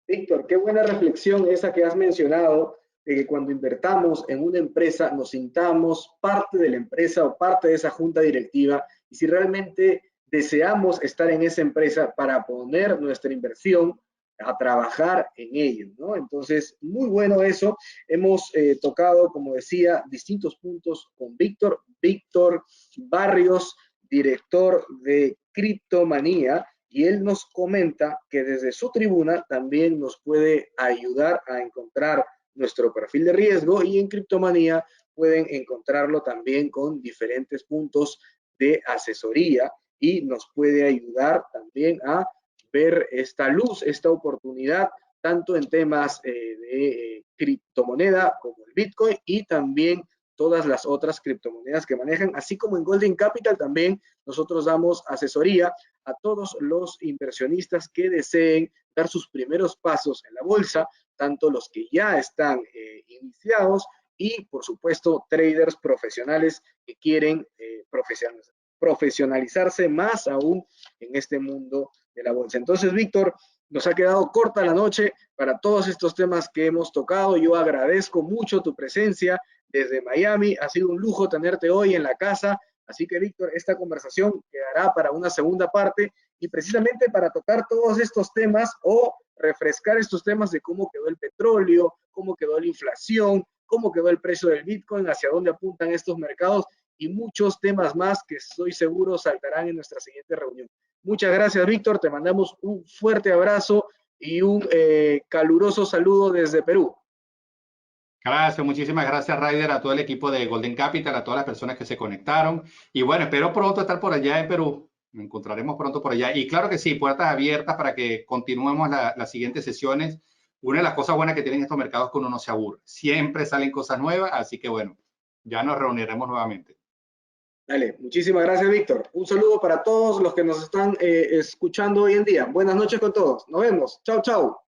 Víctor, qué buena reflexión esa que has mencionado, de que cuando invertamos en una empresa nos sintamos parte de la empresa o parte de esa junta directiva y si realmente deseamos estar en esa empresa para poner nuestra inversión a trabajar en ello, ¿no? Entonces, muy bueno eso. Hemos tocado, como decía, distintos puntos con Víctor. Víctor Barrios, director de Criptomanía, y él nos comenta que desde su tribuna también nos puede ayudar a encontrar nuestro perfil de riesgo y en Criptomanía pueden encontrarlo también con diferentes puntos de asesoría y nos puede ayudar también a ver esta luz, esta oportunidad, tanto en temas de criptomoneda como el Bitcoin y también todas las otras criptomonedas que manejan, así como en Golden Capital también nosotros damos asesoría a todos los inversionistas que deseen dar sus primeros pasos en la bolsa, tanto los que ya están iniciados y, por supuesto, traders profesionales que quieren profesionalizarse más aún en este mundo de la bolsa. Entonces, Víctor, nos ha quedado corta la noche para todos estos temas que hemos tocado. Yo agradezco mucho tu presencia desde Miami. Ha sido un lujo tenerte hoy en la casa. Así que, Víctor, esta conversación quedará para una segunda parte y precisamente para tocar todos estos temas o refrescar estos temas de cómo quedó el petróleo, cómo quedó la inflación, cómo quedó el precio del Bitcoin, hacia dónde apuntan estos mercados y muchos temas más que estoy seguro saltarán en nuestra siguiente reunión. Muchas gracias, Víctor. Te mandamos un fuerte abrazo y un caluroso saludo desde Perú. Gracias, muchísimas gracias, Ryder, a todo el equipo de Golden Capital, a todas las personas que se conectaron. Y bueno, espero pronto estar por allá en Perú. Nos encontraremos pronto por allá. Y claro que sí, puertas abiertas para que continuemos las siguientes sesiones. Una de las cosas buenas que tienen estos mercados es que uno no se aburre. Siempre salen cosas nuevas, así que bueno, ya nos reuniremos nuevamente. Dale, muchísimas gracias, Víctor. Un saludo para todos los que nos están escuchando hoy en día. Buenas noches con todos. Nos vemos. Chao, chao.